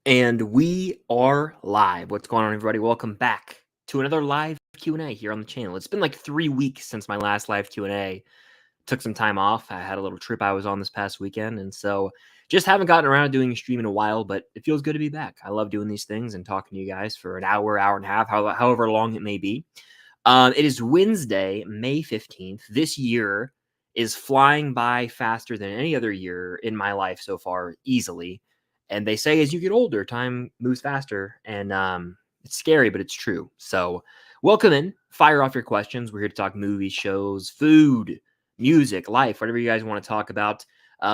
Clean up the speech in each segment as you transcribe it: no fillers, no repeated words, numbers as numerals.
And we are live. What's going on, everybody? Welcome back to another live Q&A here on the channel. It's been like 3 weeks since my last live Q&A. Took some time off. I had a little trip I was on this past weekend, and so just haven't gotten around to doing a stream in a while, but it feels good to be back. I love doing these things and talking to you guys for an hour, hour and a half, however long it may be. It is Wednesday, May 15th. This year is flying by faster than any other year in my life so far, easily. And they say as you get older, time moves faster. And it's scary, but it's true. So welcome in. Fire off your questions. We're here to talk movies, shows, food, music, life, whatever you guys want to talk about.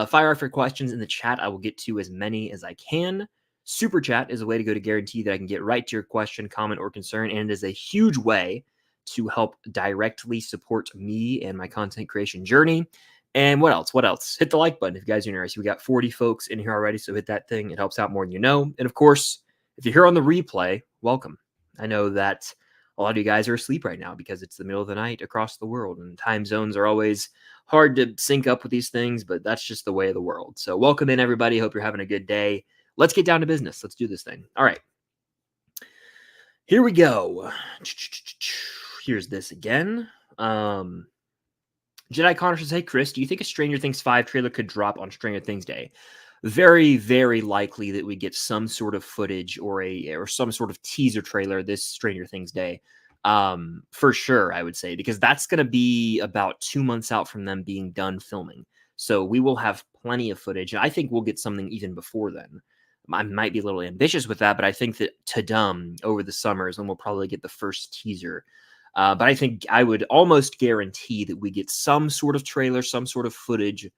Fire off your questions in the chat. I will get to as many as I can. Super chat is a way to go to guarantee that I can get right to your question, comment, or concern. And it is a huge way to help directly support me and my content creation journey. And what else? What else? Hit the like button if you guys are interested. We got 40 folks in here already, so hit that thing. It helps out more than you know. And of course, if you're here on the replay, welcome. I know that a lot of you guys are asleep right now because it's the middle of the night across the world, and time zones are always hard to sync up with these things, but that's just the way of the world. So welcome in, everybody. Hope you're having a good day. Let's get down to business. Let's do this thing. All right. Here we go. Here's this again. Jedi Connor says, hey, Chris, do you think a Stranger Things 5 trailer could drop on Stranger Things Day? Very, very likely that we get some sort of footage or some sort of teaser trailer this Stranger Things Day. For sure, I would say, because that's going to be about 2 months out from them being done filming. So we will have plenty of footage. And I think we'll get something even before then. I might be a little ambitious with that, but I think that over the summer is when we'll probably get the first teaser. But I think I would almost guarantee that we get some sort of trailer, some sort of footage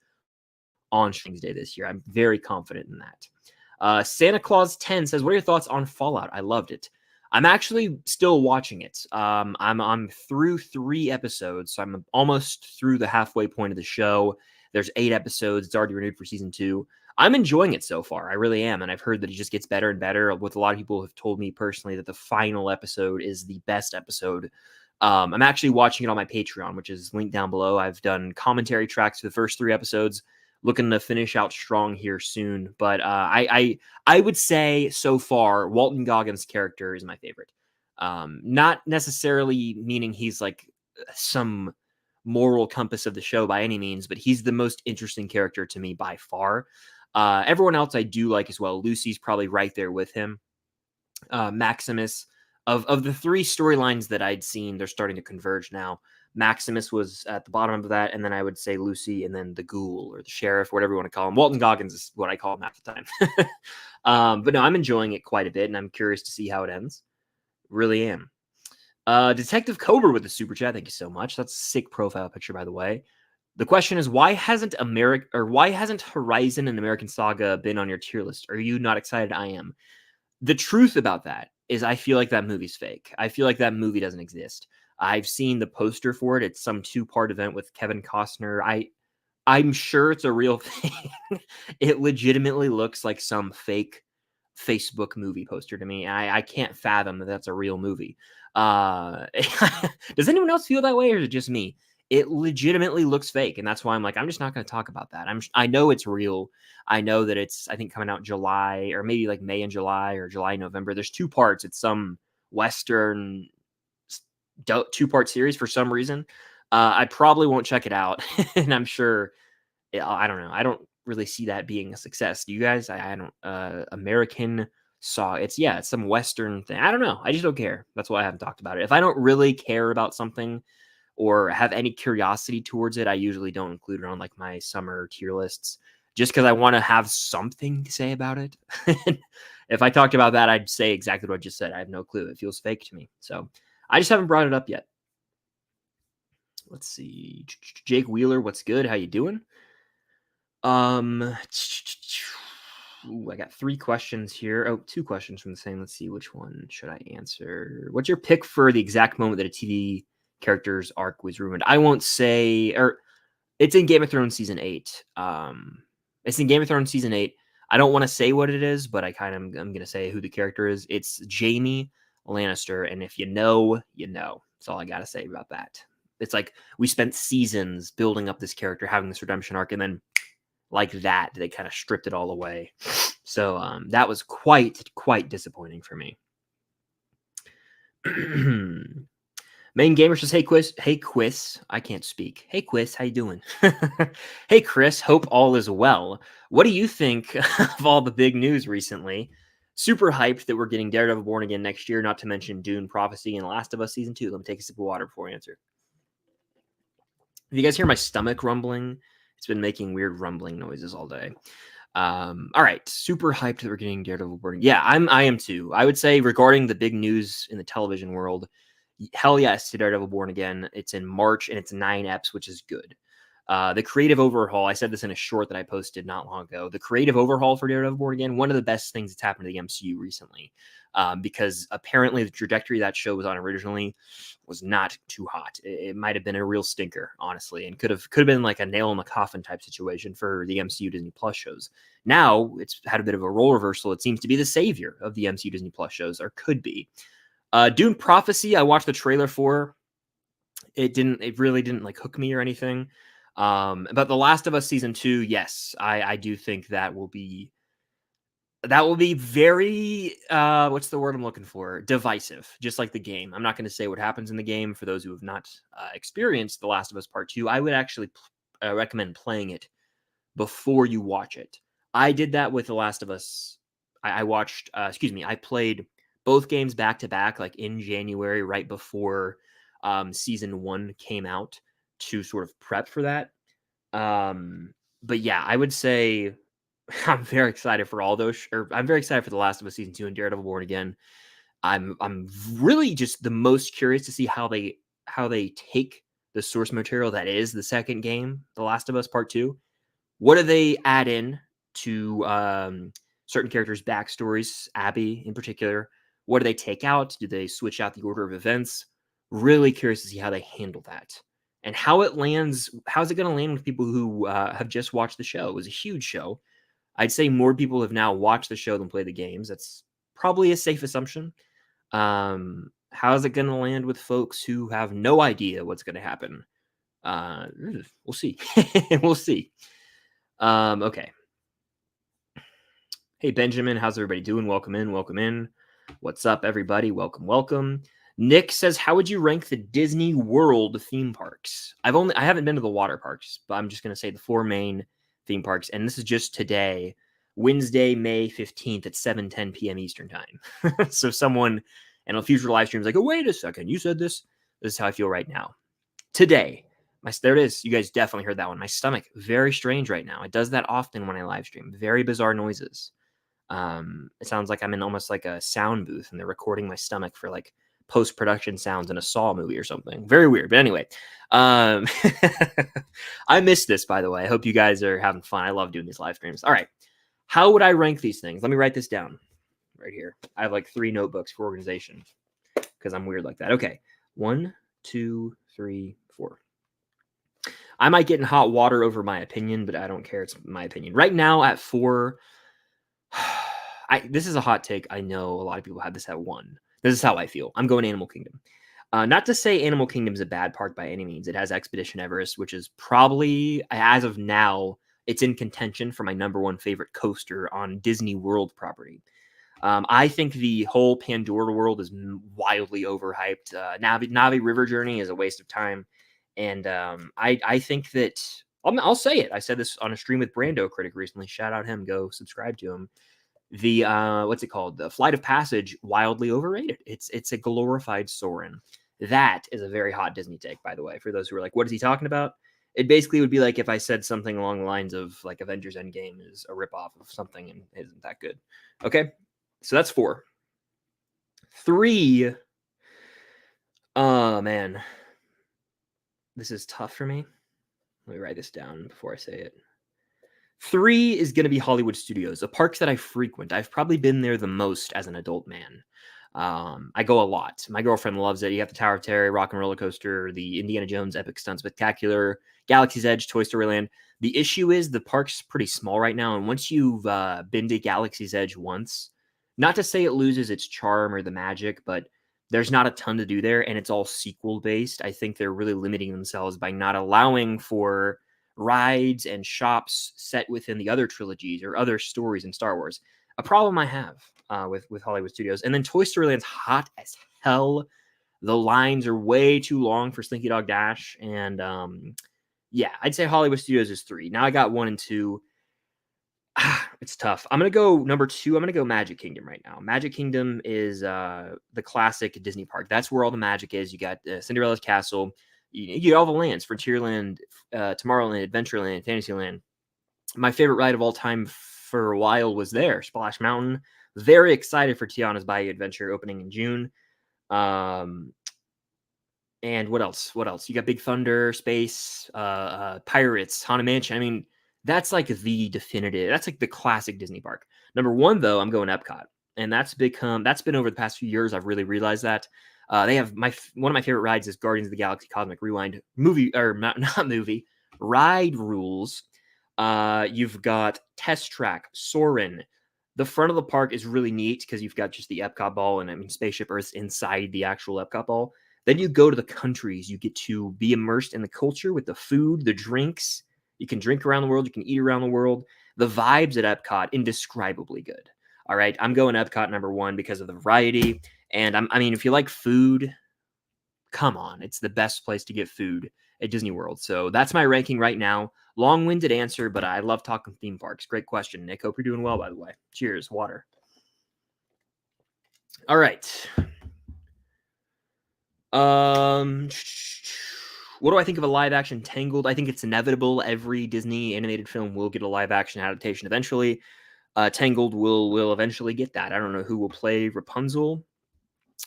on Stranger Things Day this year. I'm very confident in that. Santa Claus 10 says, what are your thoughts on Fallout? I loved it. I'm actually still watching it. I'm through 3 episodes, so I'm almost through the halfway point of the show. There's 8 episodes. It's already renewed for season 2. I'm enjoying it so far. I really am. And I've heard that it just gets better and better. With a lot of people have told me personally that the final episode is the best episode. I'm actually watching it on my Patreon, which is linked down below. I've done commentary tracks for the first 3 episodes, looking to finish out strong here soon. But I would say so far, Walton Goggins' character is my favorite. Not necessarily meaning he's like some moral compass of the show by any means, but he's the most interesting character to me by far. Everyone else I do like as well. Lucy's probably right there with him. Maximus, of the 3 storylines that I'd seen, they're starting to converge now. Maximus was at the bottom of that, and then I would say Lucy, and then the ghoul or the sheriff, whatever you want to call him. Walton Goggins is what I call him half the time. But no, I'm enjoying it quite a bit, and I'm curious to see how it ends. Really am. Detective Cobra with the super chat. Thank you so much. That's a sick profile picture, by the way. The question is, why hasn't Horizon and American Saga been on your tier list? Are you not excited? I am. The truth about that is I feel like that movie's fake. I feel like that movie doesn't exist. I've seen the poster for it. It's some 2-part event with Kevin Costner. I'm sure it's a real thing. It legitimately looks like some fake Facebook movie poster to me. I can't fathom that that's a real movie. Does anyone else feel that way, or is it just me? It legitimately looks fake, and that's why I'm like, I'm just not going to talk about that. I know it's real. I know that it's, I think, coming out July, or maybe like May and July, or July, November. There's 2 parts. It's some Western 2-part series for some reason. I probably won't check it out, and I'm sure, I don't know. I don't really see that being a success. Do you guys? I don't. American Saw. It's some Western thing. I don't know. I just don't care. That's why I haven't talked about it. If I don't really care about something or have any curiosity towards it, I usually don't include it on like my summer tier lists, just because I want to have something to say about it. If I talked about that, I'd say exactly what I just said. I have no clue. It feels fake to me. So I just haven't brought it up yet. Let's see. Jake Wheeler, what's good? How you doing? I got 3 questions here. Oh, 2 questions from the same. Let's see, which one should I answer? What's your pick for the exact moment that a TV character's arc was ruined? I won't say, or it's in Game of Thrones season 8. It's in Game of Thrones season 8. I don't want to say what it is, but I'm going to say who the character is. It's Jaime Lannister, and if you know, you know. That's all I got to say about that. It's like we spent seasons building up this character, having this redemption arc, and then like that, they kind of stripped it all away. So that was quite disappointing for me. Main Gamer says, hey Quiz, I can't speak. Hey Quiz, how you doing? Hey Chris, hope all is well. What do you think of all the big news recently? Super hyped that we're getting Daredevil Born Again next year, not to mention Dune, Prophecy, and Last of Us Season 2. Let me take a sip of water before I answer. If you guys hear my stomach rumbling, it's been making weird rumbling noises all day. All right, super hyped that we're getting Daredevil Born. Yeah, I am too. I would say regarding the big news in the television world, hell yes to Daredevil Born Again. It's in March and it's 9 eps, which is good. The creative overhaul, I said this in a short that I posted not long ago. The creative overhaul for Daredevil Born Again, one of the best things that's happened to the MCU recently, because apparently the trajectory that show was on originally was not too hot. It might have been a real stinker, honestly, and could have been like a nail in the coffin type situation for the MCU Disney Plus shows. Now it's had a bit of a role reversal. It seems to be the savior of the MCU Disney Plus shows, or could be. Dune Prophecy, I watched the trailer for. It really didn't like hook me or anything. But The Last of Us Season 2, yes, I do think that will be very what's the word I'm looking for? Divisive, just like the game. I'm not going to say what happens in the game for those who have not experienced The Last of Us Part 2. I would actually recommend playing it before you watch it. I did that with The Last of Us. I played both games back to back, like in January, right before season 1 came out, to sort of prep for that. But yeah, I would say I'm very excited for all those. I'm very excited for The Last of Us Season 2 and Daredevil Born Again. I'm really just the most curious to see how they take the source material that is the second game, The Last of Us Part 2. What do they add in to certain characters' backstories, Abby in particular? What do they take out? Do they switch out the order of events? Really curious to see how they handle that. And how it lands. How's it going to land with people who have just watched the show? It was a huge show. I'd say more people have now watched the show than played the games. That's probably a safe assumption. How's it going to land with folks who have no idea what's going to happen? We'll see. We'll see. Okay. Hey, Benjamin, how's everybody doing? Welcome in. What's up, everybody? Welcome. Nick says, how would you rank the Disney World theme parks? I haven't been to the water parks, but I'm just going to say the 4 main theme parks. And this is just today, Wednesday, May 15th at 7:10 p.m. Eastern time. So someone in a future live stream is like, oh, wait a second, you said this? This is how I feel right now. Today, there it is. You guys definitely heard that one. My stomach, very strange right now. It does that often when I live stream. Very bizarre noises. It sounds like I'm in almost like a sound booth and they're recording my stomach for like post-production sounds in a Saw movie or something. Very weird. But anyway, I missed this, by the way. I hope you guys are having fun. I love doing these live streams. All right. How would I rank these things? Let me write this down right here. I have like 3 notebooks for organization because I'm weird like that. Okay. 1, 2, 3, 4. I might get in hot water over my opinion, but I don't care. It's my opinion. Right now at 4, this is a hot take. I know a lot of people have this at 1. This is how I feel. I'm going Animal Kingdom. Not to say Animal Kingdom is a bad park by any means. It has Expedition Everest, which is probably, as of now, it's in contention for my number 1 favorite coaster on Disney World property. I think the whole Pandora world is wildly overhyped. Navi River Journey is a waste of time. And I think that, I'll say it. I said this on a stream with Brando Critic recently. Shout out him. Go subscribe to him. The what's it called? The Flight of Passage, wildly overrated. It's a glorified Soarin'. That is a very hot Disney take, by the way. For those who are like, what is he talking about? It basically would be like if I said something along the lines of like Avengers Endgame is a ripoff of something and isn't that good. Okay, so that's 4. 3. Oh man, this is tough for me. Let me write this down before I say it. 3 is going to be Hollywood Studios, a park that I frequent. I've probably been there the most as an adult man. I go a lot. My girlfriend loves it. You have the Tower of Terror, Rock and Roller Coaster, the Indiana Jones Epic Stunt Spectacular, Galaxy's Edge, Toy Story Land. The issue is the park's pretty small right now, and once you've been to Galaxy's Edge once, not to say it loses its charm or the magic, but there's not a ton to do there, and it's all sequel-based. I think they're really limiting themselves by not allowing for rides and shops set within the other trilogies or other stories in Star Wars. a problem I have with Hollywood studios. And then Toy Story Land's hot as hell. The lines are way too long for Slinky Dog Dash. And yeah, I'd say Hollywood Studios is 3. Now I got 1 and 2. It's tough. I'm going to go number 2. I'm going to go Magic Kingdom right now. Magic Kingdom is the classic Disney park. That's where all the magic is. You got Cinderella's Castle. You get all the lands, Frontierland, Tomorrowland, Adventureland, Fantasyland. My favorite ride of all time for a while was there, Splash Mountain. Very excited for Tiana's Bayou Adventure opening in June. And what else? You got Big Thunder, Space, Pirates, Haunted Mansion. I mean, that's like the definitive. That's like the classic Disney park. Number 1, though, I'm going Epcot, and that's been over the past few years. I've really realized that they have one of my favorite rides is Guardians of the Galaxy Cosmic Rewind not movie ride rules. You've got Test Track, Soarin'. The front of the park is really neat because you've got just the Epcot ball and Spaceship Earth's inside the actual Epcot ball. Then you go to the countries. You get to be immersed in the culture with the food, the drinks. You can drink around the world. You can eat around the world. The vibes at Epcot, indescribably good. All right, I'm going Epcot number 1 because of the variety. And I mean, if you like food, come on. It's the best place to get food at Disney World. So that's my ranking right now. Long-winded answer, but I love talking theme parks. Great question, Nick. Hope you're doing well, by the way. Cheers. Water. All right. What do I think of a live-action Tangled? I think it's inevitable. Every Disney animated film will get a live-action adaptation eventually. Tangled will eventually get that. I don't know who will play Rapunzel.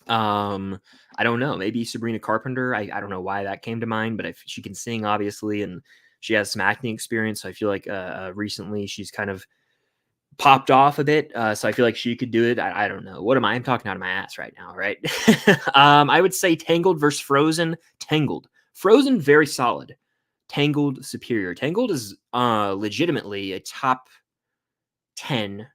I don't know. Maybe Sabrina Carpenter. I don't know why that came to mind, but if she can sing, obviously, and she has some acting experience. So I feel like recently she's kind of popped off a bit. So I feel like she could do it. I don't know. What am I? I'm talking out of my ass right now, right? I would say Tangled versus Frozen. Tangled. Frozen, very solid. Tangled, superior. Tangled is legitimately a top 10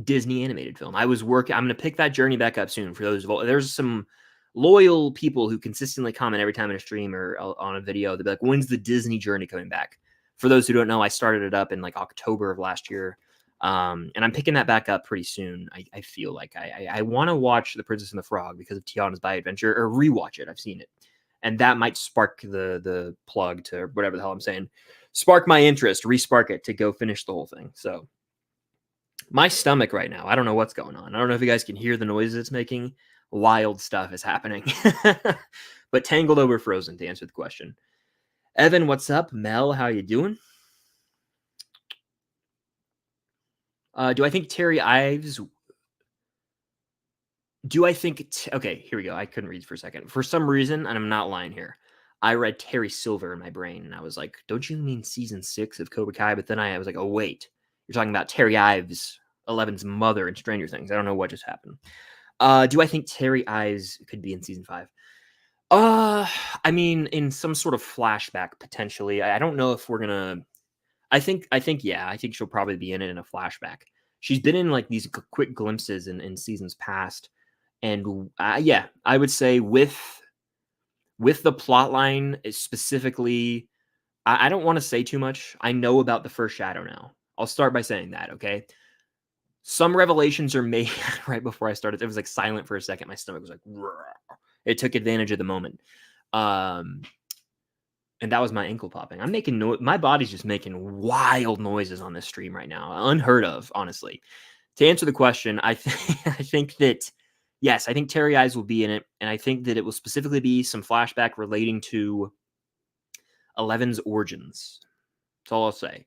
Disney animated film. I'm going to pick that journey back up soon for those. There's some loyal people who consistently comment every time in a stream or on a video. They'll be like, when's the Disney journey coming back? For those who don't know, I started it up in like October of last year. And I'm picking that back up pretty soon. I feel like I want to watch The Princess and the Frog because of Tiana's Bayou Adventure, or rewatch it. I've seen it. And that might spark the plug to whatever the hell I'm saying. Spark my interest, respark it to go finish the whole thing. So my stomach right now, I don't know what's going on. I don't know if you guys can hear the noises it's making. Wild stuff is happening. But Tangled over Frozen to answer the question. Evan, what's up? Mel, how you doing? Do I think Terry Ives... Okay, here we go. I couldn't read for a second. For some reason, and I'm not lying here, I read Terry Silver in my brain, and I was like, don't you mean season 6 of Cobra Kai? But then I was like, oh, wait. You're talking about Terry Ives, Eleven's mother in Stranger Things. I don't know what just happened. Do I think Terry Ives could be in season 5? I mean, in some sort of flashback, potentially. I don't know if we're gonna... I think she'll probably be in it in a flashback. She's been in like these quick glimpses in seasons past. And yeah, I would say with the plot line specifically, I don't want to say too much. I know about the first shadow now. I'll start by saying that, okay? Some revelations are made right before I started. It was like silent for a second. My stomach was like, "Rrr." It took advantage of the moment. And that was my ankle popping. I'm making my body's just making wild noises on this stream right now. Unheard of, honestly. To answer the question, I think that, yes, I think Terry Ives will be in it. And I think that it will specifically be some flashback relating to Eleven's origins. That's all I'll say.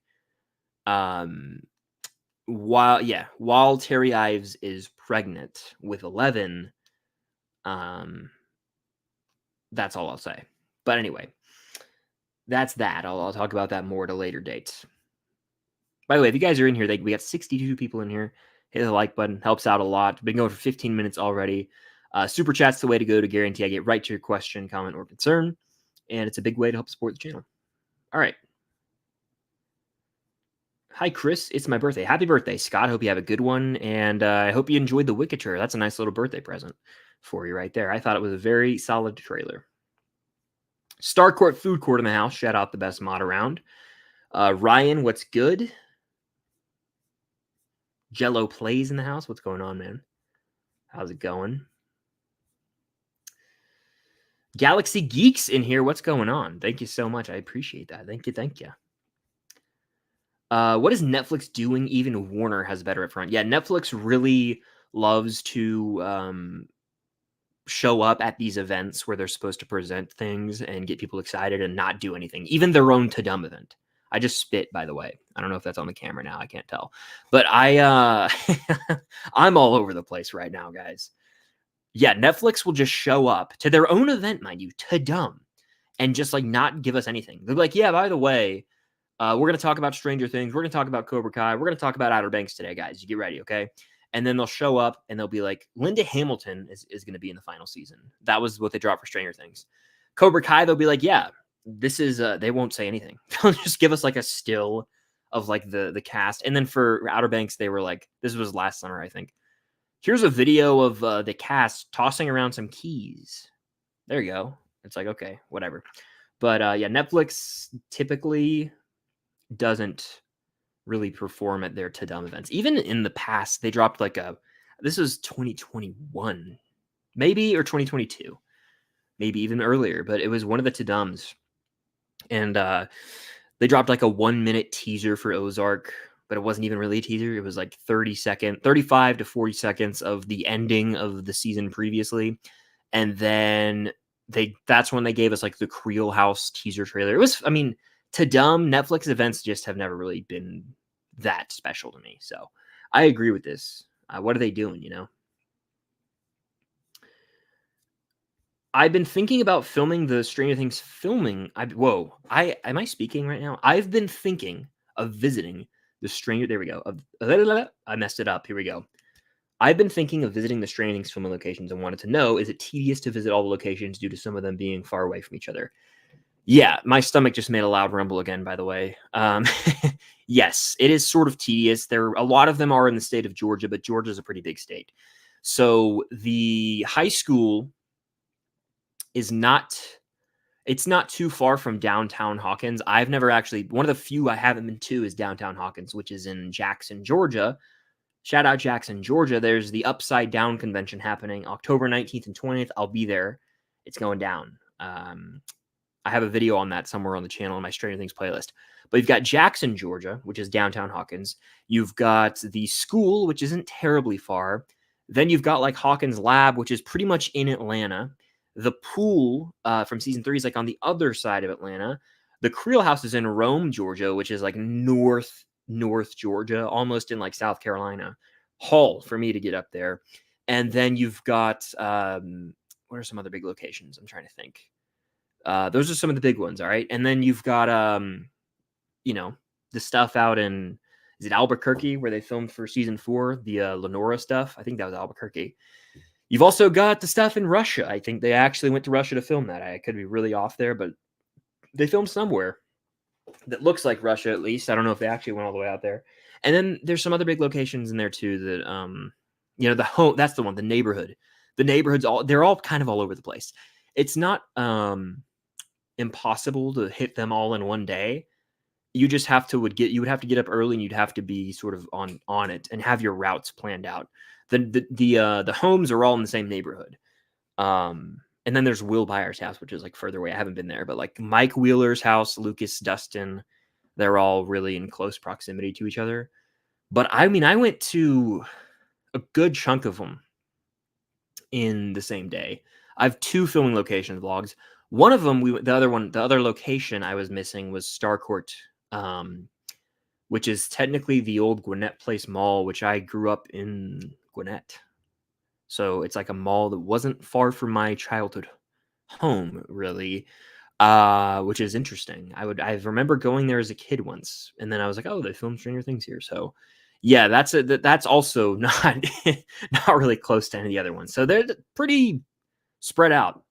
While Terry Ives is pregnant with 11, that's all I'll say. But anyway, that's that. I'll talk about that more at a later date. By the way, if you guys are in here, we got 62 people in here. Hit the like button. Helps out a lot. Been going for 15 minutes already. Super Chat's the way to go to guarantee I get right to your question, comment, or concern. And it's a big way to help support the channel. All right. Hi, Chris. It's my birthday. Happy birthday, Scott. Hope you have a good one. And I hope you enjoyed the Wick tour. That's a nice little birthday present for you right there. I thought it was a very solid trailer. Starcourt Food Court in the house. Shout out the best mod around. Ryan, what's good? Jello Plays in the house. What's going on, man? How's it going? Galaxy Geeks in here. What's going on? Thank you so much. I appreciate that. Thank you. Thank you. What is Netflix doing? Even Warner has better upfront. Yeah, Netflix really loves to show up at these events where they're supposed to present things and get people excited and not do anything. Even their own to dumb event. I just spit, by the way. I don't know if that's on the camera now. I can't tell. But I'm all over the place right now, guys. Yeah, Netflix will just show up to their own event, mind you, to dumb, and just like not give us anything. They're like, yeah, by the way, we're going to talk about Stranger Things. We're going to talk about Cobra Kai. We're going to talk about Outer Banks today, guys. You get ready, okay? And then they'll show up and they'll be like, Linda Hamilton is going to be in the final season. That was what they dropped for Stranger Things. Cobra Kai, they'll be like, yeah, this is, they won't say anything. They'll just give us like a still of like the cast. And then for Outer Banks, they were like, this was last summer, I think. Here's a video of the cast tossing around some keys. There you go. It's like, okay, whatever. But yeah, Netflix typically doesn't really perform at their to dumb events. Even in the past, they dropped like this was 2021, maybe, or 2022, maybe even earlier, but it was one of the to dumbs. And they dropped like a 1 minute teaser for Ozark, but it wasn't even really a teaser. It was like 35 to 40 seconds of the ending of the season previously. And then that's when they gave us like the Creel House teaser trailer. It was, I mean, to dumb, Netflix events just have never really been that special to me. So I agree with this. What are they doing, you know? I've been thinking about filming the Stranger Things filming. Am I speaking right now? I've been thinking of visiting the Stranger. There we go. I messed it up. Here we go. I've been thinking of visiting the Stranger Things filming locations and wanted to know, is it tedious to visit all the locations due to some of them being far away from each other? Yeah, my stomach just made a loud rumble again, by the way. Yes, it is sort of tedious. A lot of them are in the state of Georgia, but Georgia's a pretty big state. So the high school is not too far from downtown Hawkins. I've never actually, one of the few I haven't been to is downtown Hawkins, which is in Jackson, Georgia. Shout out Jackson, Georgia. There's the Upside Down convention happening October 19th and 20th. I'll be there. It's going down. I have a video on that somewhere on the channel in my Stranger Things playlist. But you've got Jackson, Georgia, which is downtown Hawkins. You've got the school, which isn't terribly far. Then you've got like Hawkins Lab, which is pretty much in Atlanta. The pool from season 3 is like on the other side of Atlanta. The Creel House is in Rome, Georgia, which is like north Georgia, almost in like South Carolina. Haul for me to get up there. And then you've got, what are some other big locations? I'm trying to think. Those are some of the big ones, all right? And then you've got, the stuff out in, is it Albuquerque, where they filmed for season 4, the Lenora stuff? I think that was Albuquerque. You've also got the stuff in Russia. I think they actually went to Russia to film that. I could be really off there, but they filmed somewhere that looks like Russia, at least. I don't know if they actually went all the way out there. And then there's some other big locations in there too that, the home, that's the one, the neighborhood. The neighborhoods, they're all kind of all over the place. It's not impossible to hit them all in one day. You just have to you would have to get up early and you'd have to be sort of on it and have your routes planned out. The homes are all in the same neighborhood. And then there's Will Byers' house, which is like further away. I haven't been there, but like Mike Wheeler's house, Lucas, Dustin, they're all really in close proximity to each other. But I mean, I went to a good chunk of them in the same day. I have 2 filming location vlogs. One of them, the other location I was missing was Starcourt, which is technically the old Gwinnett Place Mall, which I grew up in Gwinnett. So it's like a mall that wasn't far from my childhood home, really, which is interesting. I remember going there as a kid once, and then I was like, oh, they filmed Stranger Things here. So yeah, that's also not not really close to any of the other ones. So they're pretty spread out,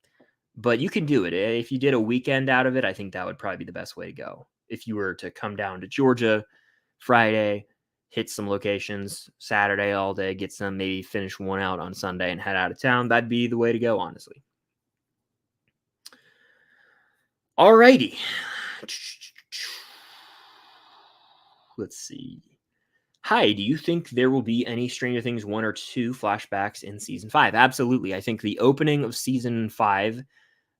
but you can do it. If you did a weekend out of it, I think that would probably be the best way to go. If you were to come down to Georgia Friday, hit some locations, Saturday all day, get some, maybe finish one out on Sunday and head out of town, that'd be the way to go, honestly. Alrighty. Let's see. Hi, do you think there will be any Stranger Things 1 or 2 flashbacks in season 5? Absolutely. I think the opening of season 5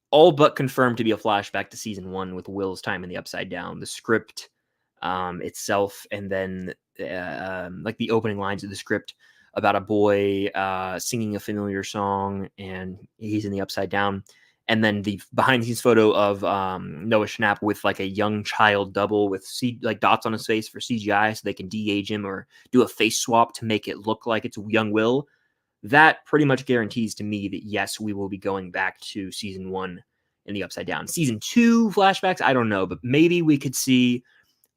all but confirmed to be a flashback to season 1 with Will's time in the Upside Down. The script itself, and then like the opening lines of the script about a boy singing a familiar song, and he's in the Upside Down. And then the behind the scenes photo of Noah Schnapp with like a young child double with like dots on his face for CGI so they can de-age him or do a face swap to make it look like it's young Will. That pretty much guarantees to me that yes, we will be going back to season 1 in the Upside Down. Season 2 flashbacks, I don't know, but maybe we could see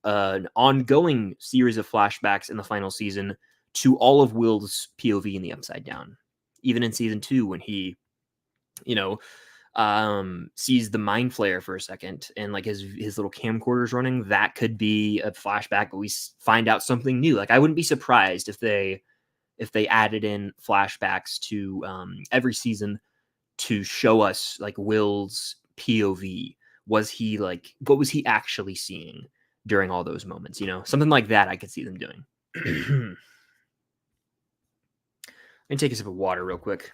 an ongoing series of flashbacks in the final season to all of Will's POV in the Upside Down. Even in season 2 when he, sees the mind flare for a second and like his little camcorder's running, that could be a flashback, but we find out something new. Like I wouldn't be surprised if they added in flashbacks to every season to show us like Will's POV. Was he like, what was he actually seeing during all those moments? Something like that I could see them doing. Let me take a sip of water real quick.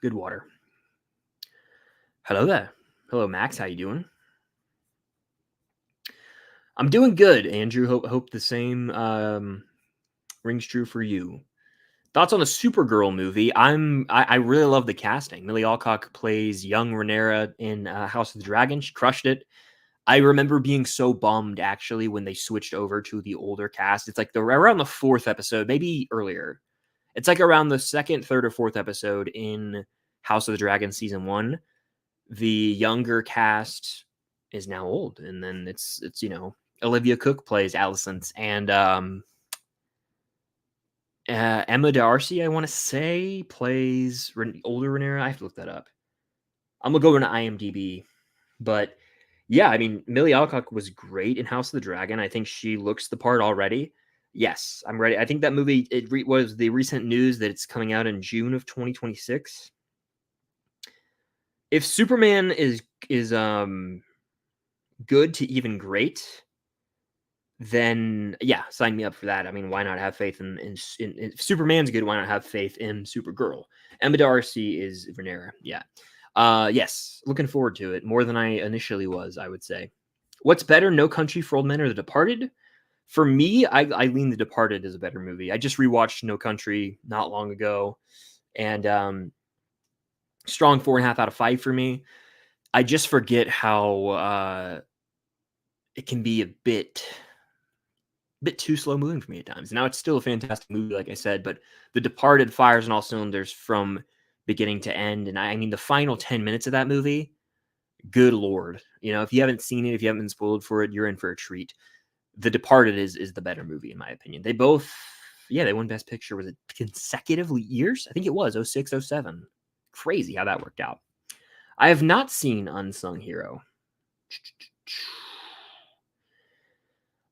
Good water. Hello there. Hello, Max. How you doing? I'm doing good, Andrew. Hope the same rings true for you. Thoughts on the Supergirl movie? I really love the casting. Millie Alcock plays young Rhaenyra in House of the Dragon. She crushed it. I remember being so bummed actually when they switched over to the older cast. It's like around the 4th episode, maybe earlier. It's like around the 2nd, 3rd, or 4th episode in House of the Dragon season 1. The younger cast is now old, and then it's Olivia Cook plays Alicent, and Emma Darcy, I want to say, plays older Rhaenyra. I have to look that up. I'm gonna go into IMDb, but yeah, I mean, Millie Alcock was great in House of the Dragon. I think she looks the part already. Yes, I'm ready. I think that movie, was the recent news that it's coming out in June of 2026. If Superman is good to even great, then yeah, sign me up for that. I mean, why not have faith in if Superman's good, why not have faith in Supergirl? Emma Darcy is Rhaenyra. Yeah. Yes, looking forward to it more than I initially was, I would say. What's better, No Country for Old Men or The Departed? For me, I lean The Departed as a better movie. I just rewatched No Country not long ago, and strong 4.5 out of 5 for me. I just forget how it can be a bit too slow moving for me at times. Now it's still a fantastic movie, like I said, but The Departed fires on all cylinders from beginning to end. And I mean, the final 10 minutes of that movie, good Lord, if you haven't seen it, if you haven't been spoiled for it, you're in for a treat. The Departed is the better movie, in my opinion. They both, they won Best Picture. Was it consecutively years? I think it was 06, 07. Crazy how that worked out. I have not seen Unsung Hero.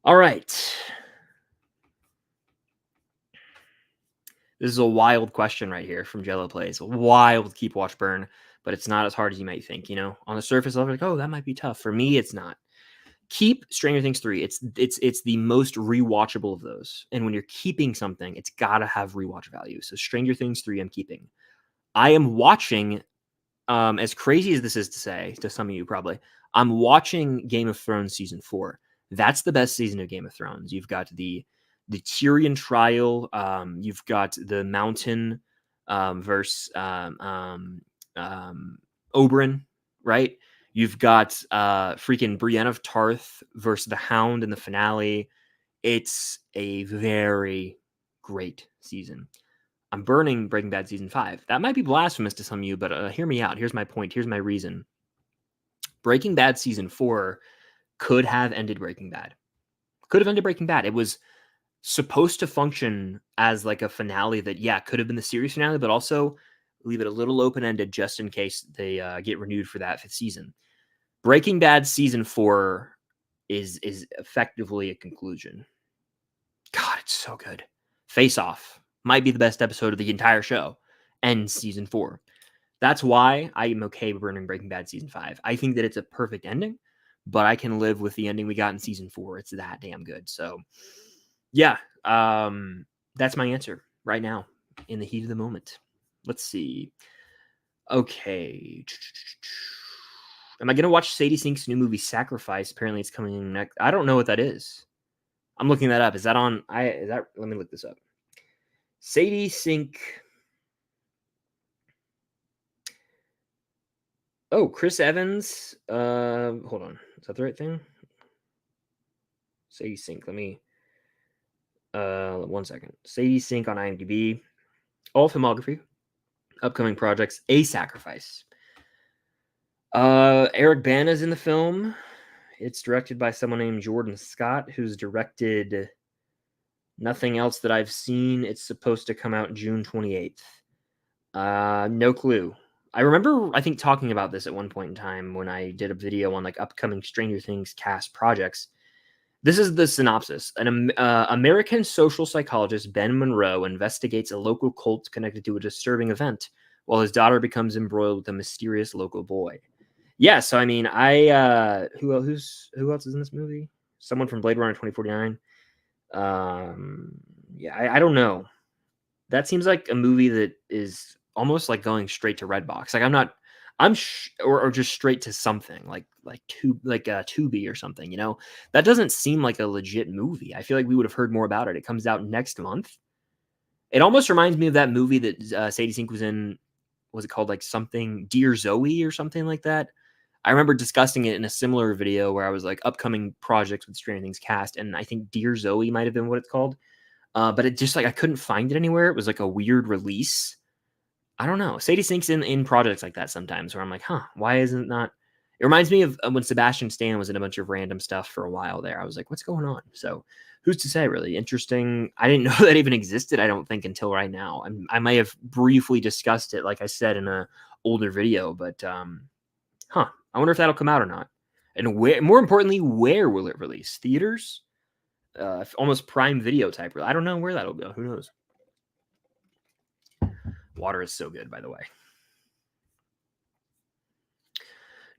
All right. This is a wild question right here from Jello Plays. Wild keep, watch, burn, but it's not as hard as you might think. On the surface level, like, oh, that might be tough. For me, it's not. Keep Stranger Things 3. It's the most rewatchable of those. And when you're keeping something, it's gotta have rewatch value. So Stranger Things 3, I'm keeping. I am watching, as crazy as this is to say to some of you probably, I'm watching Game of Thrones season 4. That's the best season of Game of Thrones. You've got the Tyrion trial. You've got the Mountain versus Oberyn, right? You've got freaking Brienne of Tarth versus the Hound in the finale. It's a very great season. I'm burning Breaking Bad season 5. That might be blasphemous to some of you, but hear me out. Here's my point. Here's my reason. Breaking Bad season 4 could have ended Breaking Bad. Could have ended Breaking Bad. It was supposed to function as like a finale that, could have been the series finale, but also leave it a little open-ended just in case they get renewed for that 5th season. Breaking Bad season 4 is effectively a conclusion. God, it's so good. Face Off might be the best episode of the entire show. Ends season 4. That's why I am okay with burning Breaking Bad season 5. I think that it's a perfect ending. but I can live with the ending we got in season 4. It's that damn good. So, yeah, that's my answer right now in the heat of the moment. Let's see. Okay. Am I going to watch Sadie Sink's new movie, Sacrifice? Apparently it's coming in next. I don't know what that is. I'm looking that up. Is that on? Let me look this up. Sadie Sink. Oh, Chris Evans. Hold on. Is that the right thing? Sadie Sink. Let me. 1 second. Sadie Sink on IMDb. All filmography. Upcoming projects. A Sacrifice. Eric Bana's in the film. It's directed by someone named Jordan Scott, who's directed nothing else that I've seen. It's supposed to come out June 28th. No clue. I remember, I think, talking about this at one point in time when I did a video on like upcoming Stranger Things cast projects. This is the synopsis. An American social psychologist, Ben Monroe, investigates a local cult connected to a disturbing event while his daughter becomes embroiled with a mysterious local boy. Yeah, so I mean, who else is in this movie? Someone from Blade Runner 2049. Yeah, I don't know. That seems like a movie that is almost like going straight to Redbox. Like or just straight to something like Tubi or something. You know, that doesn't seem like a legit movie. I feel like we would have heard more about it. It comes out next month. It almost reminds me of that movie that Sadie Sink was in. Was it called like something Dear Zoe or something like that? I remember discussing it in a similar video where I was like upcoming projects with Stranger Things cast, and I think Dear Zoe might have been what it's called. But it just like I couldn't find it anywhere. It was like a weird release. I don't know. Sadie Sink's in projects like that sometimes where I'm like, huh, why isn't not? It reminds me of when Sebastian Stan was in a bunch of random stuff for a while there. I was like, what's going on? So who's to say, really? Interesting. I didn't know that even existed, I don't think, until right now. I may have briefly discussed it, like I said, in an older video, but I wonder if that'll come out or not. And where, more importantly, where will it release? Theaters? Almost Prime Video type. I don't know where that'll go. Who knows? Water is so good, by the way.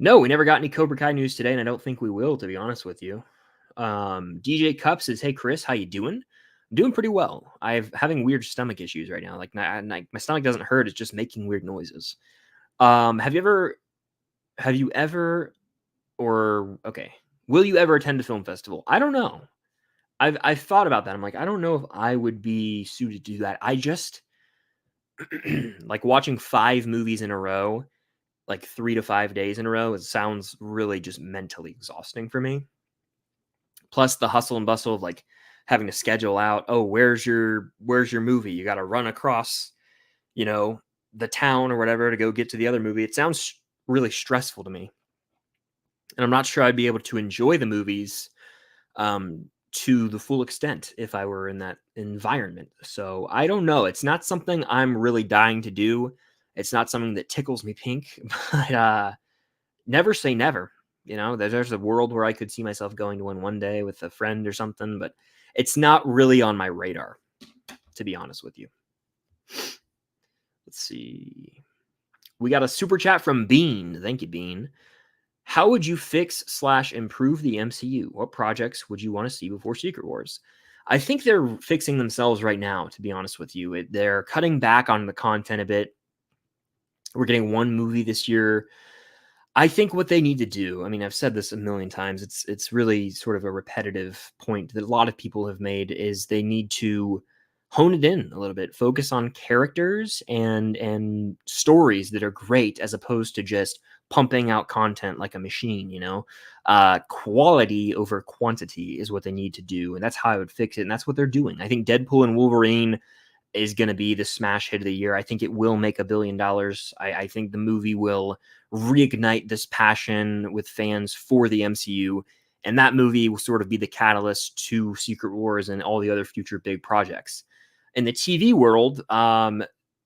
No, we never got any Cobra Kai news today, and I don't think we will, to be honest with you. DJ Cup says, "Hey Chris, how you doing?" I'm doing pretty well. I'm having weird stomach issues right now. Like my stomach doesn't hurt; it's just making weird noises. Have you ever, will you ever attend a film festival? I don't know. I've thought about that. I'm like, I don't know if I would be suited to do that. I just like watching 5 movies in a row, like 3 to 5 days in a row. It sounds really just mentally exhausting for me. Plus the hustle and bustle of like having to schedule out, oh, where's your movie? You got to run across, the town or whatever to go get to the other movie. It sounds really stressful to me. And I'm not sure I'd be able to enjoy the movies to the full extent if I were in that environment. So I don't know. It's not something I'm really dying to do. It's not something that tickles me pink, but never say never. There's a world where I could see myself going to one day with a friend or something, but it's not really on my radar, to be honest with you. Let's see. We got a super chat from Bean. Thank you, Bean. How would you fix/improve the MCU? What projects would you want to see before Secret Wars? I think they're fixing themselves right now, to be honest with you. They're cutting back on the content a bit. We're getting 1 movie this year. I think what they need to do, I mean, I've said this a million times, it's really sort of a repetitive point that a lot of people have made, is they need to hone it in a little bit, focus on characters and stories that are great, as opposed to just pumping out content like a machine. Quality over quantity is what they need to do, and that's how I would fix it, and that's what they're doing. I think Deadpool and Wolverine is going to be the smash hit of the year. I think it will make $1 billion. I think the movie will reignite this passion with fans for the MCU, and that movie will sort of be the catalyst to Secret Wars and all the other future big projects. In the TV world,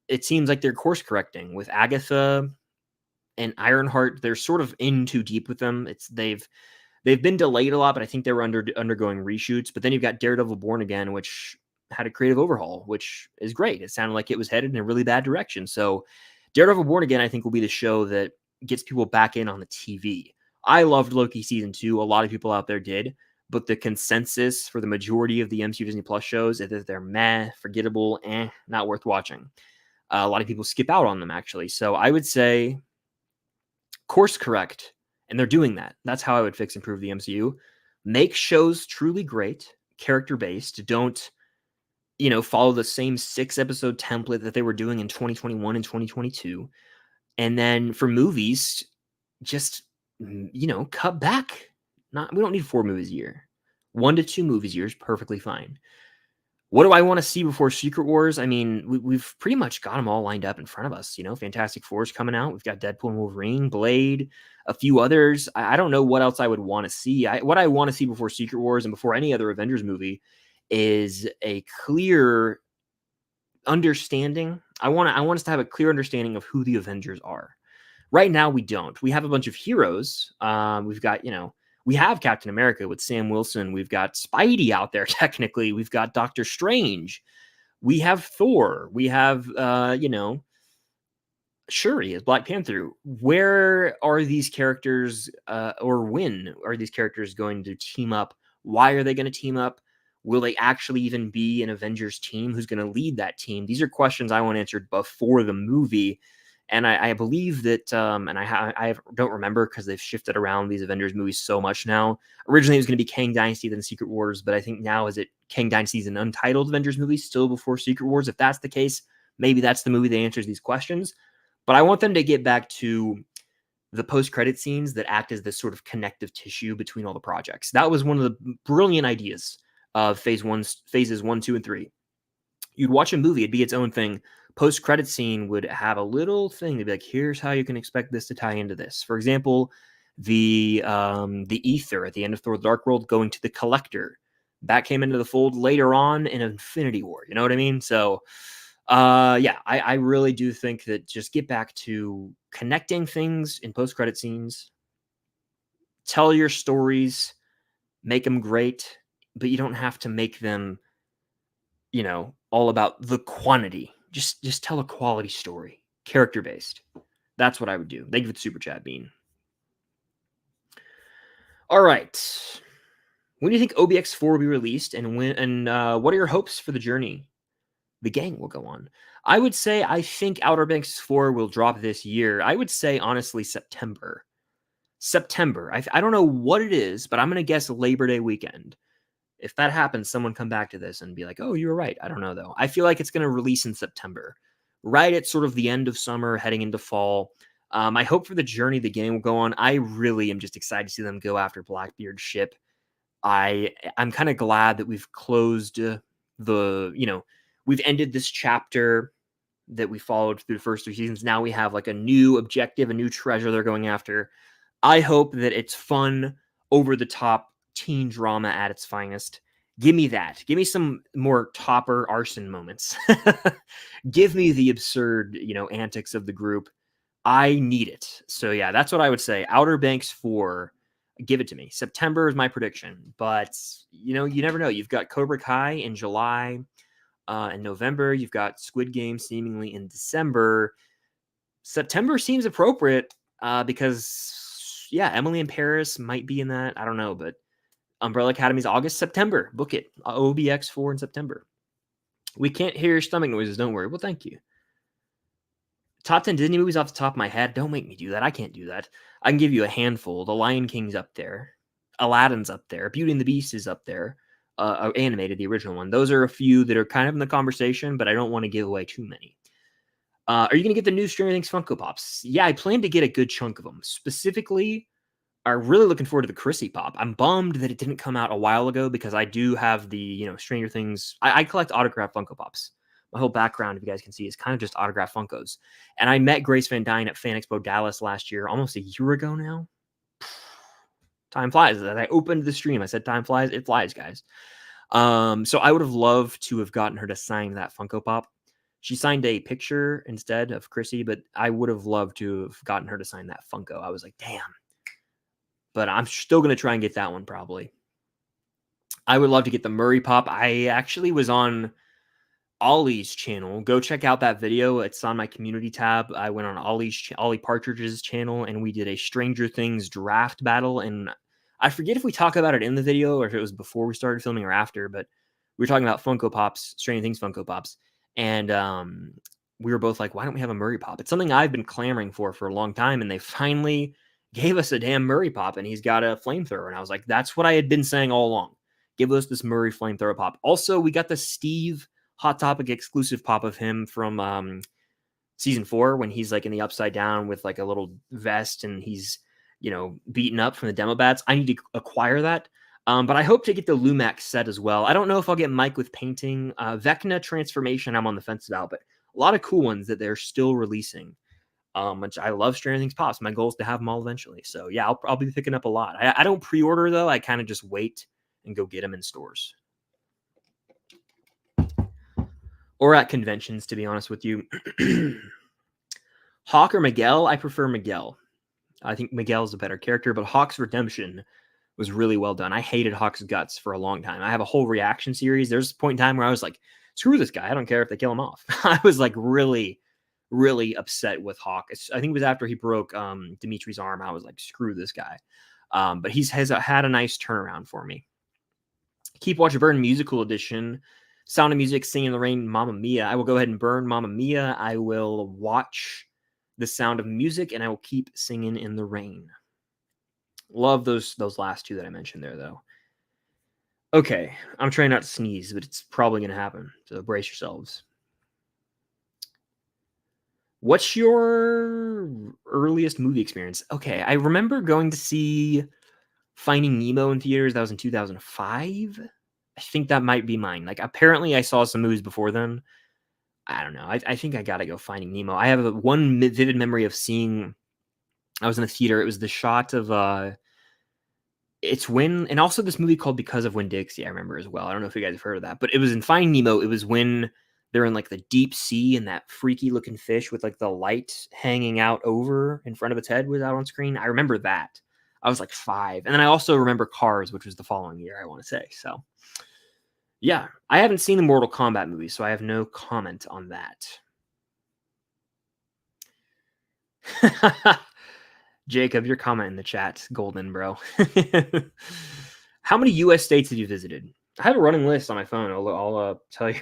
it seems like they're course correcting with Agatha and Ironheart. They're sort of in too deep with them. They've been delayed a lot, but I think they were undergoing reshoots. But then you've got Daredevil Born Again, which had a creative overhaul, which is great. It sounded like it was headed in a really bad direction. So Daredevil Born Again, I think, will be the show that gets people back in on the TV. I loved Loki season 2. A lot of people out there did. But the consensus for the majority of the MCU Disney Plus shows is that they're meh, forgettable, not worth watching. A lot of people skip out on them, actually. So I would say course correct. And they're doing that. That's how I would fix improve the MCU. Make shows truly great, character-based. Don't, follow the same 6-episode template that they were doing in 2021 and 2022. And then for movies, just, cut back. We don't need 4 movies a year. 1 to 2 movies a year is perfectly fine. What do I want to see before Secret Wars? I mean, we've pretty much got them all lined up in front of us. Fantastic Four's coming out. We've got Deadpool and Wolverine, Blade, a few others. I don't know what else I would want to see. What I want to see before Secret Wars and before any other Avengers movie is a clear understanding. I want us to have a clear understanding of who the Avengers are. Right now, we don't. We have a bunch of heroes. We've got, we have Captain America with Sam Wilson. We've got Spidey out there, technically. We've got Doctor Strange. We have Thor. We have, Shuri as Black Panther. Where are these characters, or when are these characters going to team up? Why are they going to team up? Will they actually even be an Avengers team? Who's going to lead that team? These are questions I want answered before the movie. And I believe that, and I don't remember because they've shifted around these Avengers movies so much now. Originally, it was going to be Kang Dynasty, then Secret Wars, but I think now is it Kang Dynasty is an untitled Avengers movie still before Secret Wars? If that's the case, maybe that's the movie that answers these questions. But I want them to get back to the post-credit scenes that act as this sort of connective tissue between all the projects. That was one of the brilliant ideas of phases 1, 2, and 3. You'd watch a movie, it'd be its own thing. Post-credit scene would have a little thing to be like, here's how you can expect this to tie into this. For example, the ether at the end of Thor: The Dark World going to the Collector. That came into the fold later on in Infinity War. You know what I mean? So, I really do think that just get back to connecting things in post-credit scenes. Tell your stories, make them great, but you don't have to make them, all about the quantity. Just tell a quality story, character-based. That's what I would do. Thank you for the super chat, Bean. All right. When do you think OBX4 will be released, and what are your hopes for the journey the gang will go on? I would say I think Outer Banks 4 will drop this year. I would say, honestly, September. I don't know what it is, but I'm going to guess Labor Day weekend. If that happens, someone come back to this and be like, oh, you were right. I don't know, though. I feel like it's going to release in September, right at sort of the end of summer, heading into fall. I hope for the journey the game will go on. I really am just excited to see them go after Blackbeard's ship. I'm kind of glad that we've closed we've ended this chapter that we followed through the first 3 seasons. Now we have like a new objective, a new treasure they're going after. I hope that it's fun, over the top teen drama at its finest. Give me that. Give me some more Topper arson moments. Give me the absurd, antics of the group. I need it. So yeah, that's what I would say. Outer Banks 4, give it to me. September is my prediction, but you never know. You've got Cobra Kai in July, in November. You've got Squid Game seemingly in December. September seems appropriate because Emily in Paris might be in that. I don't know, but Umbrella Academy's August, September. Book it. OBX4 in September. We can't hear your stomach noises. Don't worry. Well, thank you. Top 10 Disney movies off the top of my head. Don't make me do that. I can't do that. I can give you a handful. The Lion King's up there. Aladdin's up there. Beauty and the Beast is up there. Animated, the original one. Those are a few that are kind of in the conversation, but I don't want to give away too many. Are you going to get the new Stranger Things Funko Pops? Yeah, I plan to get a good chunk of them. Specifically, I'm really looking forward to the Chrissy Pop. I'm bummed that it didn't come out a while ago because I do have the, Stranger Things. I collect autographed Funko Pops. My whole background, if you guys can see, is kind of just autographed Funkos. And I met Grace Van Dyne at Fan Expo Dallas last year, almost a year ago now. Time flies. As I opened the stream, I said, time flies. It flies, guys. So I would have loved to have gotten her to sign that Funko Pop. She signed a picture instead of Chrissy, but I would have loved to have gotten her to sign that Funko. I was like, damn. But I'm still going to try and get that one probably. I would love to get the Murray Pop. I actually was on Ollie's channel. Go check out that video. It's on my community tab. I went on Ollie Partridge's channel, and we did a Stranger Things draft battle. And I forget if we talk about it in the video or if it was before we started filming or after, but we were talking about Funko Pops, Stranger Things Funko Pops. And we were both like, why don't we have a Murray Pop? It's something I've been clamoring for a long time, and they finally gave us a damn Murray Pop, and he's got a flamethrower. And I was like, that's what I had been saying all along. Give us this Murray flamethrower pop. Also, we got the Steve Hot Topic exclusive pop of him from season 4 when he's like in the upside down with like a little vest and he's, beaten up from the demo bats. I need to acquire that. But I hope to get the Lumax set as well. I don't know if I'll get Mike with painting. Vecna transformation, I'm on the fence about, but a lot of cool ones that they're still releasing. Which I love Stranger Things pops. My goal is to have them all eventually. So yeah, I'll be picking up a lot. I don't pre-order though. I kind of just wait and go get them in stores. Or at conventions, to be honest with you. Hawk or Miguel? I prefer Miguel. I think Miguel's a better character, but Hawk's redemption was really well done. I hated Hawk's guts for a long time. I have a whole reaction series. There's a point in time where I was like, screw this guy. I don't care if they kill him off. I was like really, really upset with Hawk. I think it was after he broke Dimitri's arm. I was like, screw this guy. But he's had a nice turnaround for me. Keep Watch Burn Musical Edition. Sound of Music, Singing in the Rain, Mamma Mia. I will go ahead and burn Mamma Mia. I will watch The Sound of Music, and I will keep Singing in the Rain. Love those last two that I mentioned there, though. Okay, I'm trying not to sneeze, but it's probably going to happen, so brace yourselves. What's your earliest movie experience? Okay, I remember going to see Finding Nemo in theaters. That was in 2005. I think that might be mine. Like, apparently I saw some movies before then. I don't know. I think I got to go Finding Nemo. I have one vivid memory of seeing, I was in the theater. It was the shot of, it's when, and also this movie called Because of Winn-Dixie, I remember as well. I don't know if you guys have heard of that, but it was in Finding Nemo. It was when they're in like the deep sea and that freaky looking fish with like the light hanging out over in front of its head was out on screen. I remember that. I was like 5. And then I also remember Cars, which was the following year, I want to say. So yeah, I haven't seen the Mortal Kombat movie, so I have no comment on that. Jacob, your comment in the chat, golden, bro. How many U.S. states have you visited? I have a running list on my phone. I'll tell you.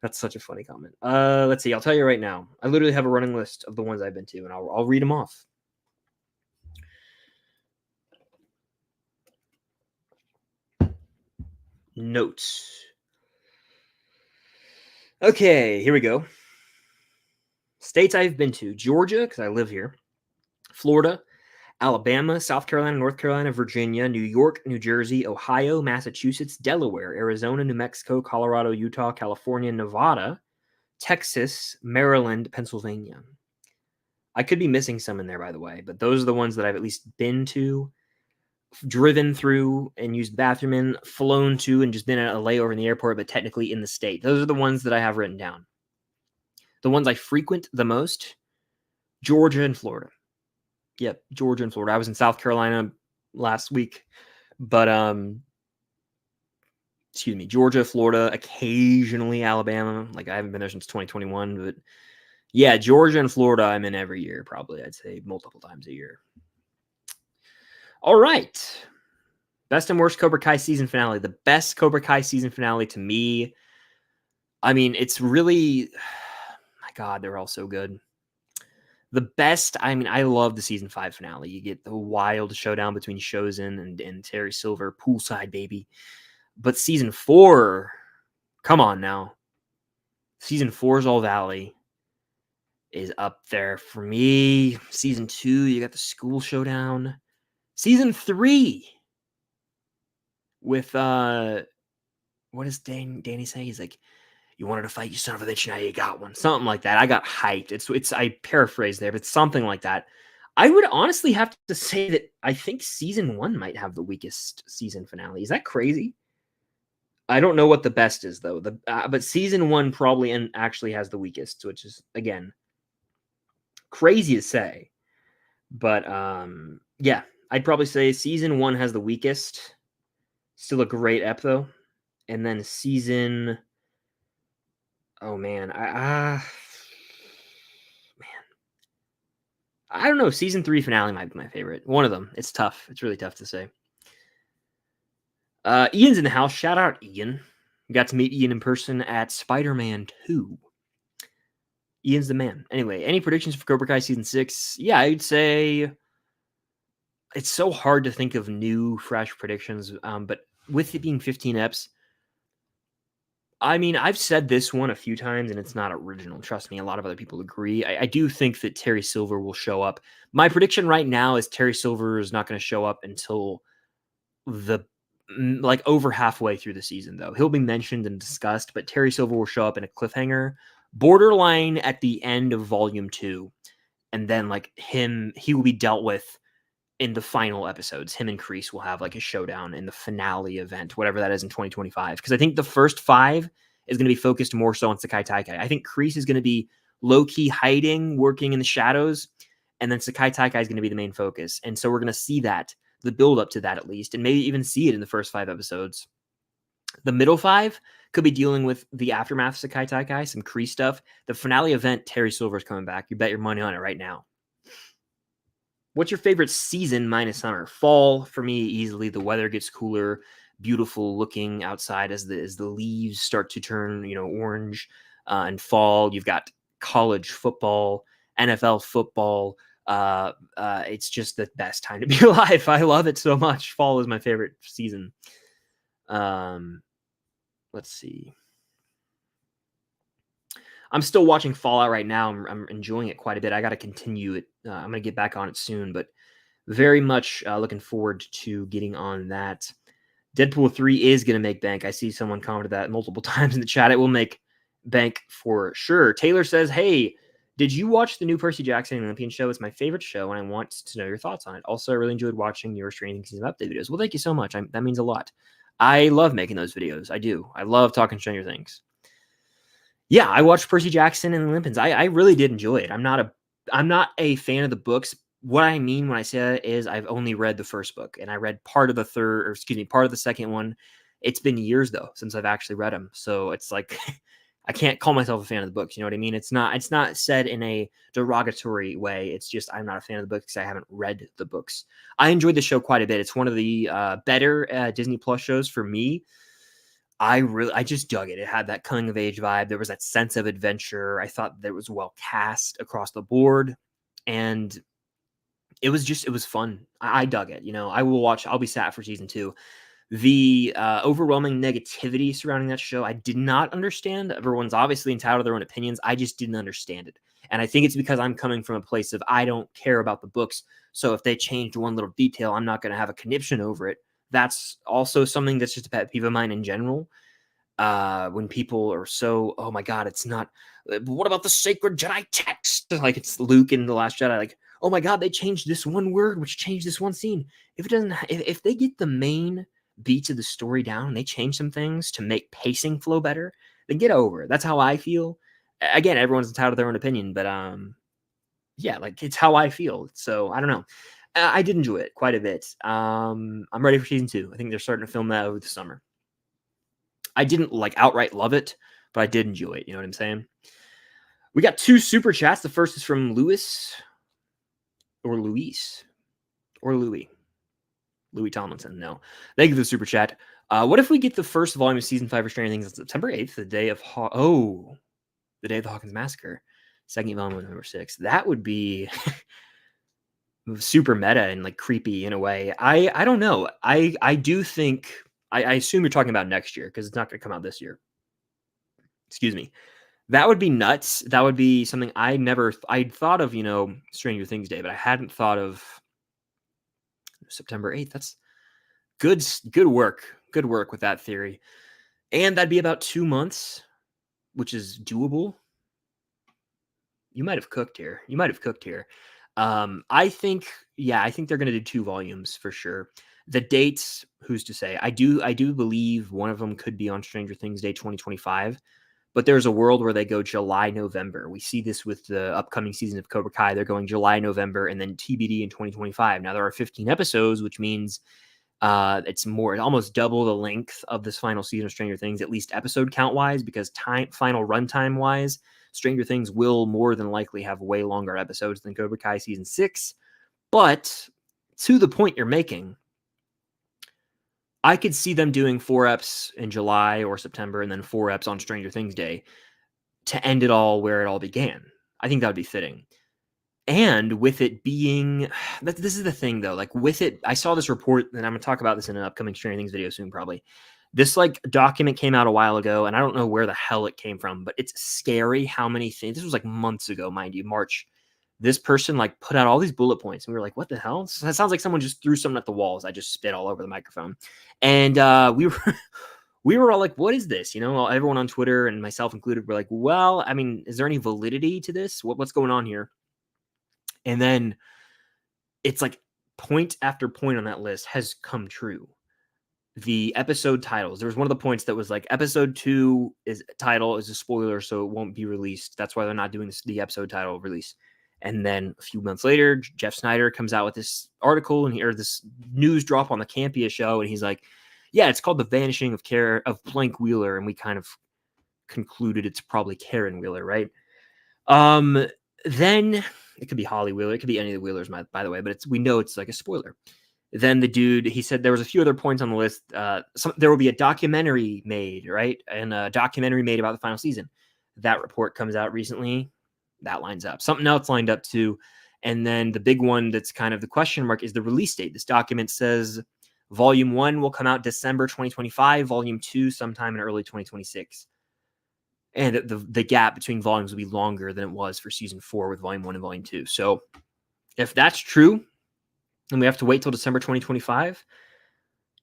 That's such a funny comment. Let's see. I'll tell you right now. I literally have a running list of the ones I've been to, and I'll read them off. Notes. Okay, here we go. States I've been to: Georgia, because I live here, Florida, Alabama, South Carolina, North Carolina, Virginia, New York, New Jersey, Ohio, Massachusetts, Delaware, Arizona, New Mexico, Colorado, Utah, California, Nevada, Texas, Maryland, Pennsylvania. I could be missing some in there, by the way, but those are the ones that I've at least been to, driven through and used the bathroom in, flown to, and just been at a layover in the airport, but technically in the state. Those are the ones that I have written down. The ones I frequent the most: Georgia and Florida. Yep, Georgia and Florida. I was in South Carolina last week, but excuse me, Georgia, Florida, occasionally Alabama. Like, I haven't been there since 2021, but yeah, Georgia and Florida I'm in every year, probably. I'd say multiple times a year. All right. Best and worst Cobra Kai season finale. The best Cobra Kai season finale to me, I mean, it's really, my God, they're all so good. The best, I mean, I love the season 5 finale. You get the wild showdown between Chosen and Terry Silver, poolside, baby. But season 4, come on now. Season 4's All Valley is up there for me. Season 2, you got the school showdown. Season 3 with, what does Danny say? He's like, you wanted to fight, you son of a bitch, now you got one. Something like that. I got hyped. It's I paraphrase there, but it's something like that. I would honestly have to say that I think season 1 might have the weakest season finale. Is that crazy? I don't know what the best is, though. But season 1 probably actually has the weakest, which is, again, crazy to say. But yeah, I'd probably say season 1 has the weakest. Still a great ep, though. And then season Oh man, I don't know. Season 3 finale might be my favorite. One of them. It's tough. It's really tough to say. Ian's in the house. Shout out Ian. Got to meet Ian in person at Spider-Man 2. Ian's the man. Anyway, any predictions for Cobra Kai season 6? Yeah, I'd say it's so hard to think of new, fresh predictions. But with it being 15 eps, I mean, I've said this one a few times, and it's not original. Trust me, a lot of other people agree. I do think that Terry Silver will show up. My prediction right now is Terry Silver is not going to show up until like over halfway through the season, though. He'll be mentioned and discussed, but Terry Silver will show up in a cliffhanger, borderline at the end of Volume 2, and then like he will be dealt with in the final episodes. Him and Kreese will have like a showdown in the finale event, whatever that is in 2025. Because I think the first 5 is going to be focused more so on Sakai Taikai. I think Kreese is going to be low-key hiding, working in the shadows, and then Sakai Taikai is going to be the main focus. And so we're going to see that, the build up to that at least, and maybe even see it in the first 5 episodes. The middle 5 could be dealing with the aftermath of Sakai Taikai, some Kreese stuff. The finale event, Terry Silver's coming back. You bet your money on it right now. What's your favorite season minus summer? Fall for me, easily. The weather gets cooler, beautiful looking outside as the leaves start to turn, orange. And fall, you've got college football, NFL football. It's just the best time to be alive. I love it so much. Fall is my favorite season. Let's see. I'm still watching Fallout right now. I'm enjoying it quite a bit. I got to continue it. I'm going to get back on it soon, but very much looking forward to getting on that. Deadpool 3 is going to make bank. I see someone commented that multiple times in the chat. It will make bank for sure. Taylor says, hey, did you watch the new Percy Jackson Olympian show? It's my favorite show, and I want to know your thoughts on it. Also, I really enjoyed watching your Stranger Things update videos. Well, thank you so much. That means a lot. I love making those videos. I do. I love talking Stranger Things. Yeah, I watched Percy Jackson and the Olympians. I really did enjoy it. I'm not a fan of the books. What I mean when I say that is I've only read the first book, and I read part of the second one. It's been years though since I've actually read them, so it's like I can't call myself a fan of the books. You know what I mean? It's not said in a derogatory way. It's just I'm not a fan of the books because I haven't read the books. I enjoyed the show quite a bit. It's one of the better Disney Plus shows for me. I just dug it. It had that coming of age vibe. There was that sense of adventure. I thought that it was well cast across the board, and it was fun. I dug it. I'll be sad for season 2. The overwhelming negativity surrounding that show, I did not understand. Everyone's obviously entitled to their own opinions. I just didn't understand it. And I think it's because I'm coming from a place of I don't care about the books. So if they changed one little detail, I'm not going to have a conniption over it. That's also something that's just a pet peeve of mine in general. When people are so, oh my God, it's not, what about the sacred Jedi text? Like it's Luke in The Last Jedi, like, oh my God, they changed this one word, which changed this one scene. If they get the main beats of the story down and they change some things to make pacing flow better, then get over it. That's how I feel. Again, everyone's entitled to their own opinion, but yeah, like it's how I feel. So I don't know. I did enjoy it quite a bit. I'm ready for season 2. I think they're starting to film that over the summer. I didn't like outright love it, but I did enjoy it. You know what I'm saying? We got 2 super chats. The first is from Louis Tomlinson. No, thank you for the super chat. What if we get the first volume of season 5 of Stranger Things on September 8th, the day of the Hawkins Massacre? Second volume, November 6th. That would be super meta and like creepy in a way. I don't know. I do think I assume you're talking about next year because it's not going to come out this year. Excuse me. That would be nuts. That would be something I'd thought of, Stranger Things Day, but I hadn't thought of September 8th. That's good work. Good work with that theory. And that'd be about 2 months, which is doable. You might have cooked here. I think they're going to do 2 volumes for sure. The dates, who's to say? I do believe one of them could be on Stranger Things Day 2025, but there's a world where they go July, November. We see this with the upcoming season of Cobra Kai. They're going July, November, and then TBD in 2025. Now there are 15 episodes, which means It's almost double the length of this final season of Stranger Things, at least episode count wise, because final runtime wise, Stranger Things will more than likely have way longer episodes than Cobra Kai season 6. But to the point you're making, I could see them doing 4 eps in July or September and then 4 eps on Stranger Things Day to end it all where it all began. I think that would be fitting. And with it being, this is the thing though, like with it, I saw this report, and I'm going to talk about this in an upcoming Stranger Things video soon probably. This like document came out a while ago, and I don't know where the hell it came from, but it's scary how many things, this was like months ago, mind you, March. This person like put out all these bullet points, and we were like, what the hell? That sounds like someone just threw something at the walls. I just spit all over the microphone. And we were all like, what is this? You know, everyone on Twitter and myself included were like, well, I mean, is there any validity to this? What's going on here? And then it's like point after point on that list has come true. The episode titles, there was one of the points that was like episode 2 title is a spoiler, so it won't be released. That's why they're not doing the episode title release. And then a few months later, Jeff Snyder comes out with this article or this news drop on the Campia show, and he's like, yeah, it's called The Vanishing of Blank Wheeler, and we kind of concluded it's probably Karen Wheeler, right? Then it could be Holly Wheeler, it could be any of the Wheelers, by the way, but we know it's like a spoiler. Then the dude, he said there was a few other points on the list. There will be a documentary made, right? And a documentary made about the final season. That report comes out recently. That lines up. Something else lined up too. And then the big one that's kind of the question mark is the release date. This document says Volume 1 will come out December 2025, Volume 2 sometime in early 2026. And the gap between volumes will be longer than it was for Season 4 with Volume 1 and Volume 2. So if that's true, and we have to wait till December 2025,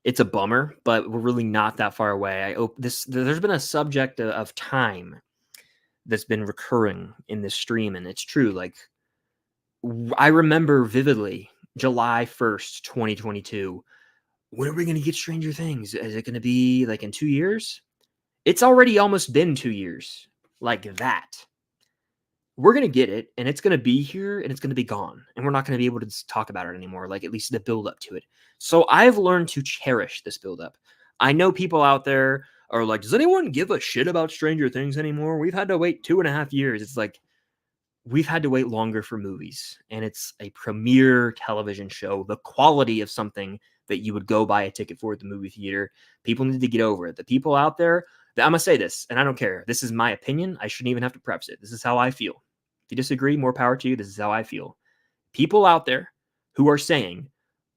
it's a bummer, but we're really not that far away. There's been a subject of time that's been recurring in this stream, and it's true. Like, I remember vividly July 1st, 2022. When are we going to get Stranger Things? Is it going to be like in 2 years? It's already almost been 2 years. Like that. We're going to get it, and it's going to be here, and it's going to be gone. And we're not going to be able to talk about it anymore, like at least the build up to it. So I've learned to cherish this build up. I know people out there are like, does anyone give a shit about Stranger Things anymore? We've had to wait 2.5 years. It's like, we've had to wait longer for movies, and it's a premiere television show, the quality of something that you would go buy a ticket for at the movie theater. People need to get over it. The people out there, I'm going to say this, and I don't care. This is my opinion. I shouldn't even have to preface it. This is how I feel. If you disagree, more power to you. This is how I feel. People out there who are saying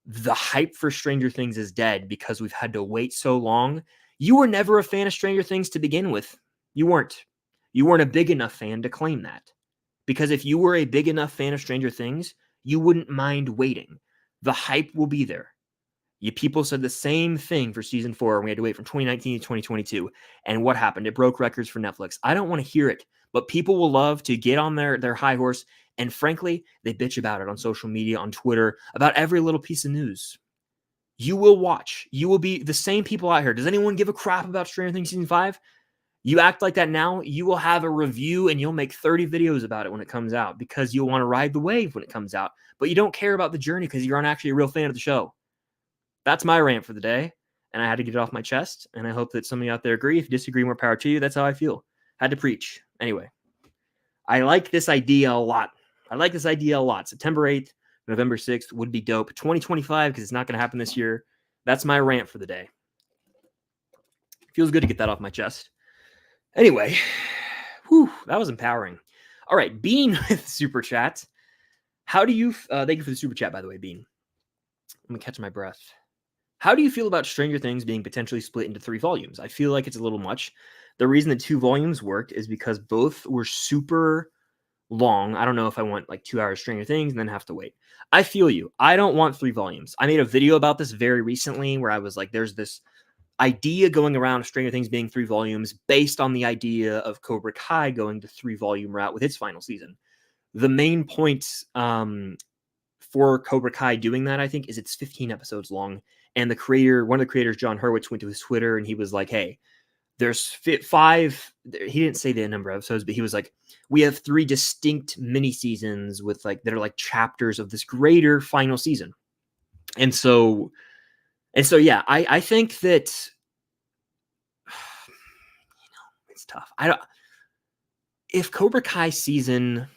the hype for Stranger Things is dead because we've had to wait so long, you were never a fan of Stranger Things to begin with. You weren't. You weren't a big enough fan to claim that. Because if you were a big enough fan of Stranger Things, you wouldn't mind waiting. The hype will be there. You people said the same thing for Season 4, and we had to wait from 2019 to 2022. And what happened? It broke records for Netflix. I don't want to hear it, but people will love to get on their high horse, and frankly, they bitch about it on social media, on Twitter, about every little piece of news. You will watch. You will be the same people out here. Does anyone give a crap about Stranger Things Season 5? You act like that now, you will have a review and you'll make 30 videos about it when it comes out because you'll want to ride the wave when it comes out. But you don't care about the journey because you aren't actually a real fan of the show. That's my rant for the day, and I had to get it off my chest, and I hope that some of you out there agree. If you disagree, more power to you. That's how I feel. Had to preach. Anyway, I like this idea a lot. September 8th, November 6th would be dope. 2025, because it's not going to happen this year. That's my rant for the day. Feels good to get that off my chest. Anyway, that was empowering. All right, Bean with Super Chat. How do you... thank you for the Super Chat, by the way, Bean. Let me catch my breath. How do you feel about Stranger Things being potentially split into 3 volumes? I feel like it's a little much. The reason the 2 volumes worked is because both were super long. I don't know if I want like 2 hours Stranger Things and then have to wait. I feel you. I don't want 3 volumes. I made a video about this very recently where I was like, there's this idea going around of Stranger Things being 3 volumes based on the idea of Cobra Kai going to 3-volume route with its final season. The main point for Cobra Kai doing that, I think, is it's 15 episodes long. And the creator, one of the creators, John Hurwitz, went to his Twitter and he was like, hey, there's 5, he didn't say the number of episodes, but he was like, we have 3 distinct mini seasons with like, that are like chapters of this greater final season. And so, And so, yeah, I think that it's tough. I don't. If Cobra Kai season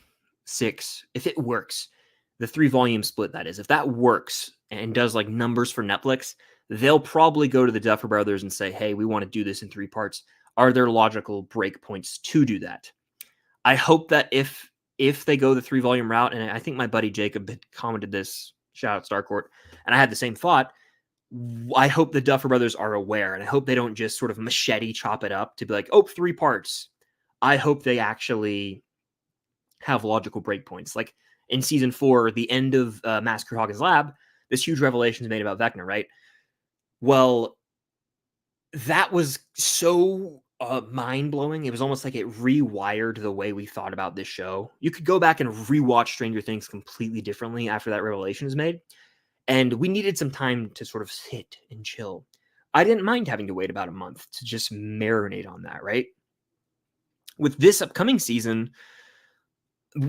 6, if it works, the 3-volume split that is, if that works and does like numbers for Netflix, they'll probably go to the Duffer Brothers and say, "Hey, we want to do this in 3 parts. Are there logical breakpoints to do that?" I hope that if they go the 3-volume route, and I think my buddy Jacob had commented this, shout out Starcourt, and I had the same thought. I hope the Duffer Brothers are aware, and I hope they don't just sort of machete chop it up to be like, oh, 3 parts. I hope they actually have logical breakpoints. Like in season 4, the end of Massacre Hawkins' Lab, this huge revelation is made about Vecna, right? Well, that was so mind-blowing. It was almost like it rewired the way we thought about this show. You could go back and rewatch Stranger Things completely differently after that revelation is made. And we needed some time to sort of sit and chill. I didn't mind having to wait about a month to just marinate on that, right? With this upcoming season,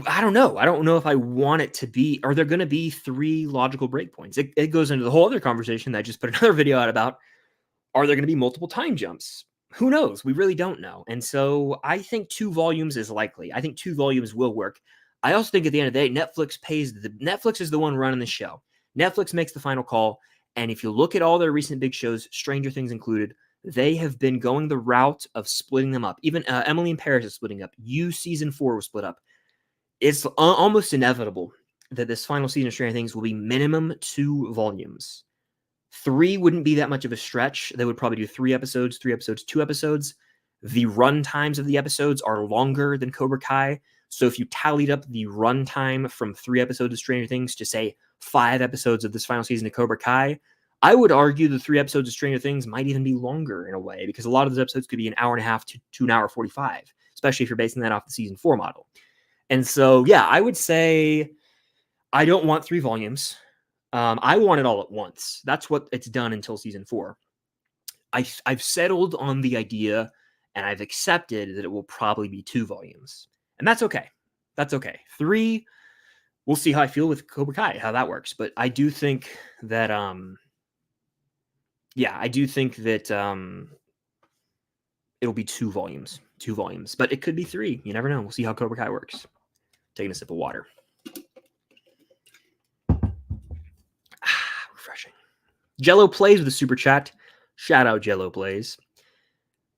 I don't know. I don't know if I want it to be, are there going to be 3 logical breakpoints? It goes into the whole other conversation that I just put another video out about. Are there going to be multiple time jumps? Who knows? We really don't know. And so I think 2 volumes is likely. I think 2 volumes will work. I also think at the end of the day, Netflix is the one running the show. Netflix makes the final call. And if you look at all their recent big shows, Stranger Things included, they have been going the route of splitting them up. Even Emily in Paris is splitting up. Season 4 was split up. It's almost inevitable that this final season of Stranger Things will be minimum 2 volumes. 3 wouldn't be that much of a stretch. They would probably do 3 episodes, 2 episodes. The run times of the episodes are longer than Cobra Kai. So if you tallied up the run time from 3 episodes of Stranger Things to say 5 episodes of this final season of Cobra Kai, I would argue the 3 episodes of Stranger Things might even be longer in a way, because a lot of those episodes could be an hour and a half to an hour 45, especially if you're basing that off the season 4 model. And so, yeah, I would say I don't want 3 volumes. I want it all at once. That's what it's done until season 4. I've settled on the idea, and I've accepted that it will probably be 2 volumes. And that's okay. That's okay. 3, we'll see how I feel with Cobra Kai, how that works. But I do think that, it'll be 2 volumes. 2 volumes. But it could be 3. You never know. We'll see how Cobra Kai works. Taking a sip of water. Refreshing. Jello Plays with a super chat. Shout out Jello Plays.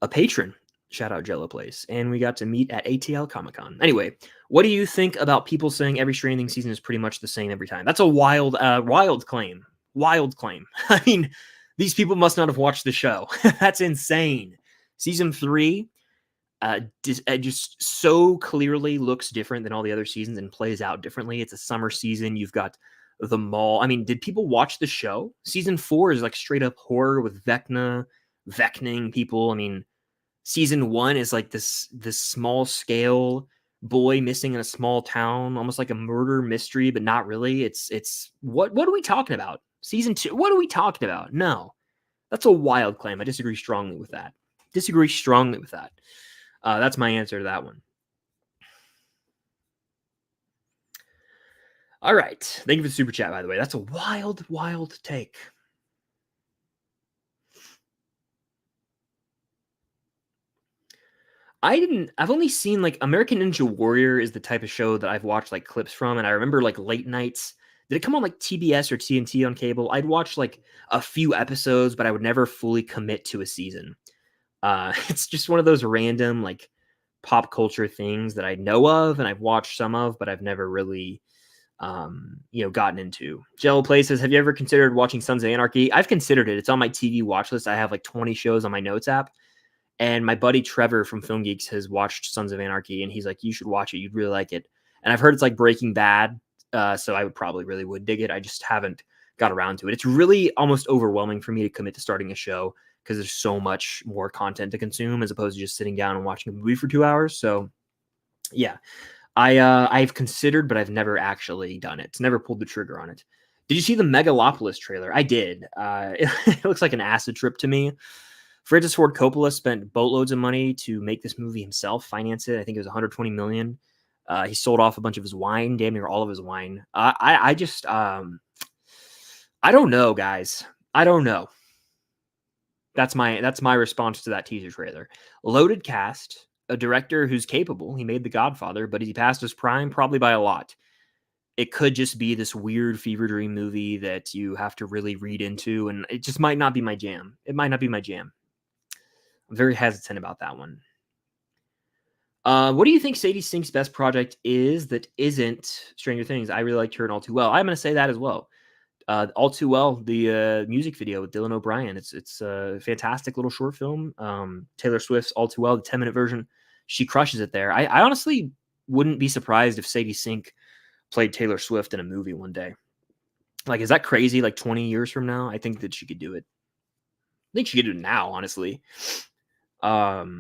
A patron. Shout out Jello Plays. And we got to meet at ATL Comic-Con. Anyway, what do you think about people saying every Stranger Things season is pretty much the same every time? That's a wild claim. Wild claim. I mean, these people must not have watched the show. That's insane. Season 3 just so clearly looks different than all the other seasons and plays out differently. It's a summer season. You've got the mall. I mean, did people watch the show? Season 4 is like straight up horror with Vecning people. I mean, season 1 is like this small scale boy missing in a small town, almost like a murder mystery, but not really. It's what are we talking about? Season 2, what are we talking about? No, that's a wild claim. I disagree strongly with that. That's my answer to that one. All right. Thank you for the super chat, by the way. That's a wild, wild take. I've only seen like American Ninja Warrior is the type of show that I've watched like clips from. And I remember like late nights. Did it come on like TBS or TNT on cable? I'd watch like a few episodes, but I would never fully commit to a season. It's just one of those random like pop culture things that I know of and I've watched some of, but I've never really, gotten into. Jello Play says, have you ever considered watching Sons of Anarchy? I've considered it. It's on my TV watch list. I have like 20 shows on my notes app. And my buddy Trevor from Film Geeks has watched Sons of Anarchy, and he's like, you should watch it. You'd really like it. And I've heard it's like Breaking Bad, so I would dig it. I just haven't got around to it. It's really almost overwhelming for me to commit to starting a show because there's so much more content to consume as opposed to just sitting down and watching a movie for 2 hours. So, yeah, I've considered, but I've never actually done it. Never pulled the trigger on it. Did you see the Megalopolis trailer? I did. It looks like an acid trip to me. Francis Ford Coppola spent boatloads of money to make this movie himself, finance it. I think it was $120 million. He sold off a bunch of his wine, damn near all of his wine. I don't know, guys. I don't know. That's my response to that teaser trailer. Loaded cast, a director who's capable. He made The Godfather, but is he past his prime? Probably by a lot. It could just be this weird fever dream movie that you have to really read into, and it just might not be my jam. It might not be my jam. I'm very hesitant about that one. What do you think Sadie Sink's best project is that isn't Stranger Things? I really liked her in All Too Well. I'm going to say that as well. All Too Well, the music video with Dylan O'Brien. It's a fantastic little short film. Taylor Swift's All Too Well, the 10-minute version. She crushes it there. I honestly wouldn't be surprised if Sadie Sink played Taylor Swift in a movie one day. Like, is that crazy? Like 20 years from now? I think that she could do it. I think she could do it now, honestly. What are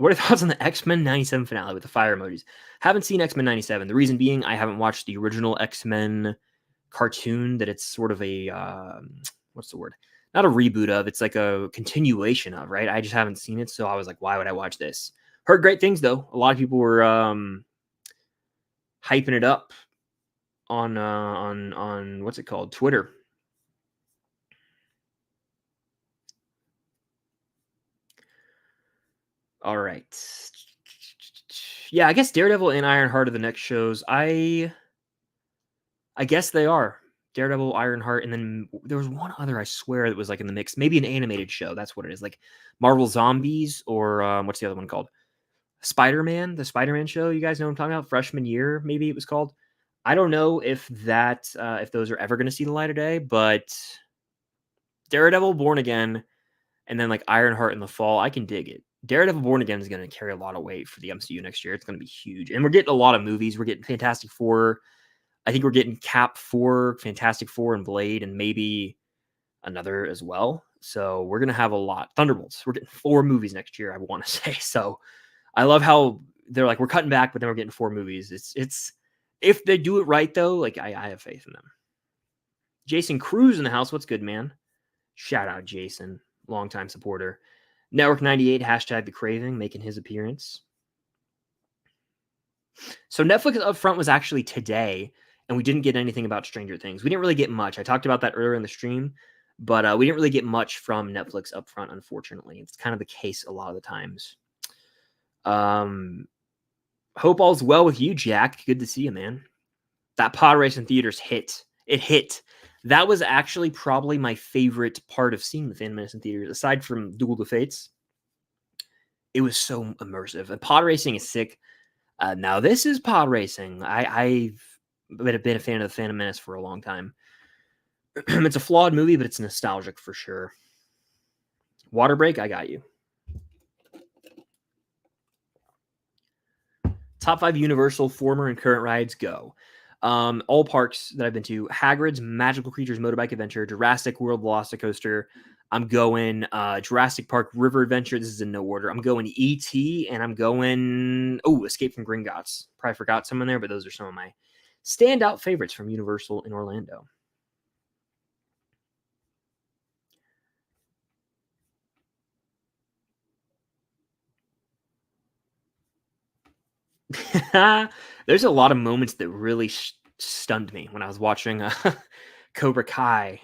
your thoughts on the X-Men 97 finale with the fire emojis? Haven't seen X-Men 97. The reason being I haven't watched the original X-Men cartoon that it's sort of a, what's the word? Not a reboot of, it's like a continuation of, right? I just haven't seen it, so I was like, why would I watch this? Heard great things, though. A lot of people were hyping it up on what's it called? Twitter. All right. Yeah, I guess Daredevil and Ironheart are the next shows. I guess they are. Daredevil, Ironheart, and then there was one other, I swear, that was like in the mix. Maybe an animated show. That's what it is. Like Marvel Zombies or what's the other one called? Spider-Man, the Spider-Man show. You guys know what I'm talking about? Freshman Year, maybe it was called. I don't know if if those are ever going to see the light of day, but Daredevil, Born Again, and then like Ironheart in the fall, I can dig it. Daredevil Born Again is going to carry a lot of weight for the MCU next year. It's going to be huge. And we're getting a lot of movies. We're getting Fantastic Four. I think we're getting Cap 4, Fantastic Four, and Blade, and maybe another as well. So we're going to have a lot. Thunderbolts. We're getting 4 movies next year, I want to say. So I love how they're like, we're cutting back, but then we're getting 4 movies. It's if they do it right, though, like I have faith in them. Jason Cruz in the house. What's good, man? Shout out Jason, longtime supporter. Network 98, hashtag The Craving, making his appearance. So Netflix Upfront was actually today, and we didn't get anything about Stranger Things. We didn't really get much. I talked about that earlier in the stream, but we didn't really get much from Netflix Upfront, unfortunately. It's kind of the case a lot of the times. Hope all's well with you, Jack. Good to see you, man. That pod race in theaters hit. It hit. That was actually probably my favorite part of seeing the Phantom Menace in theaters, aside from Duel of the Fates. It was so immersive. And pod racing is sick. Now, this is pod racing. I've been a fan of the Phantom Menace for a long time. It's a flawed movie, but it's nostalgic for sure. Water break, I got you. Top 5 Universal former and current rides, go. All parks that I've been to: Hagrid's Magical Creatures Motorbike Adventure, Jurassic World Velocicoaster. I'm going Jurassic Park River Adventure. This is in no order. I'm going E.T. and I'm going Escape from Gringotts. Probably forgot some in there, but those are some of my standout favorites from Universal in Orlando. There's a lot of moments that really stunned me when I was watching Cobra Kai.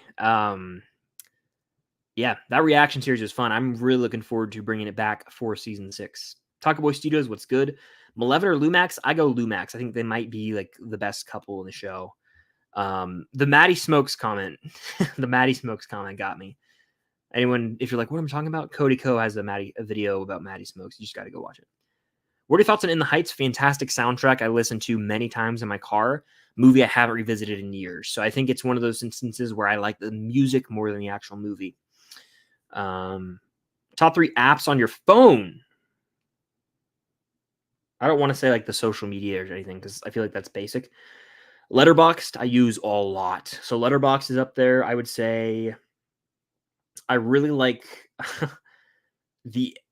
Yeah, that reaction series was fun. I'm really looking forward to bringing it back for season 6. Taco Boy Studios, what's good? Malevolent or Lumax? I go Lumax. I think they might be like the best couple in the show. The Maddie Smokes comment, the Maddie Smokes comment got me. Anyone, if you're like, what am I talking about? Cody Co has a video about Maddie Smokes. You just got to go watch it. What are your thoughts on In the Heights? Fantastic soundtrack I listened to many times in my car. Movie I haven't revisited in years. So I think it's one of those instances where I like the music more than the actual movie. Top 3 apps on your phone. I don't want to say like the social media or anything because I feel like that's basic. Letterboxd I use a lot. So Letterboxd is up there. I would say I really like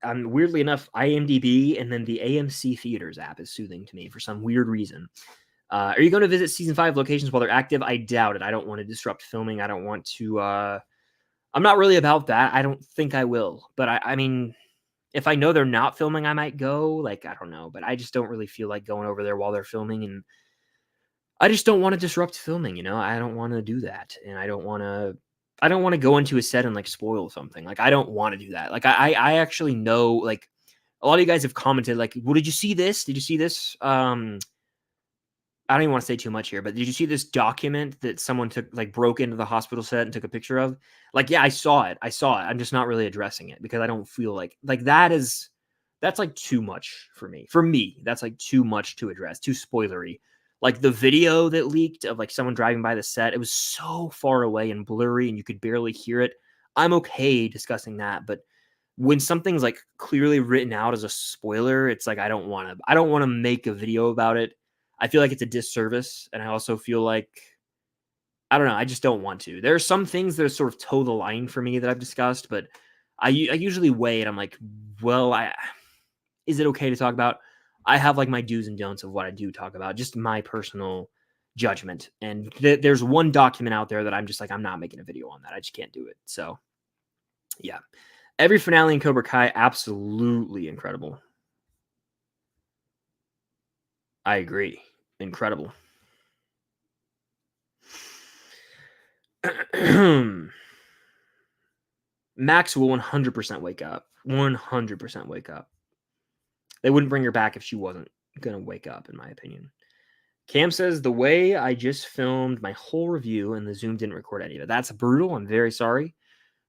weirdly enough, IMDb and then the AMC Theaters app is soothing to me for some weird reason. Are you going to visit season 5 locations while they're active? I doubt it. I don't want to disrupt filming. I don't want to. I'm not really about that. I don't think I will. But I mean, if I know they're not filming, I might go. Like, I don't know. But I just don't really feel like going over there while they're filming. And I just don't want to disrupt filming. I don't want to do that. And I don't want to I don't want to go into a set and like spoil something. Like I don't want to do that. Like I actually know, like, a lot of you guys have commented like, well, did you see this? Did you see this? I don't even want to say too much here, but did you see this document that someone took, like broke into the hospital set and took a picture of? Like, yeah, I saw it. I saw it. I'm just not really addressing it because I don't feel like that's like too much for me. For me, that's like too much to address, too spoilery. Like the video that leaked of like someone driving by the set, it was so far away and blurry and you could barely hear it. I'm okay discussing that, but when something's like clearly written out as a spoiler, it's like I don't want to make a video about it. I feel like it's a disservice, and I also feel like I don't know, I just don't want to. There are some things that are sort of toe the line for me that I've discussed, but I usually weigh it. I'm like, well, is it okay to talk about? I have like my do's and don'ts of what I do talk about, just my personal judgment. And there's one document out there that I'm just like, I'm not making a video on that. I just can't do it. So, yeah. Every finale in Cobra Kai, absolutely incredible. I agree. Incredible. Max will 100% wake up. 100% wake up. They wouldn't bring her back if she wasn't going to wake up, in my opinion. Cam says, the way I just filmed my whole review and the Zoom didn't record any of it. That's brutal. I'm very sorry.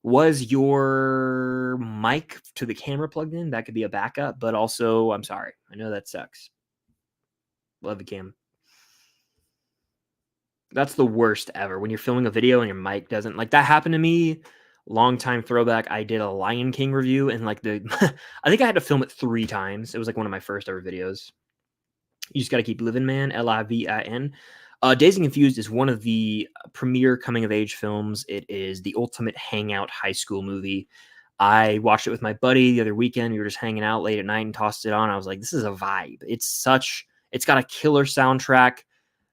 Was your mic to the camera plugged in? That could be a backup, but also, I'm sorry. I know that sucks. Love you, Cam. That's the worst ever. When you're filming a video and your mic doesn't, like, that happened to me. Long time throwback. I did a Lion King review and like I think I had to film it 3 times. It was like one of my first ever videos. You just got to keep living, man. Livin. Dazed and Confused is one of the premier coming of age films. It is the ultimate hangout high school movie. I watched it with my buddy the other weekend. We were just hanging out late at night and tossed it on. I was like, this is a vibe. It's got a killer soundtrack.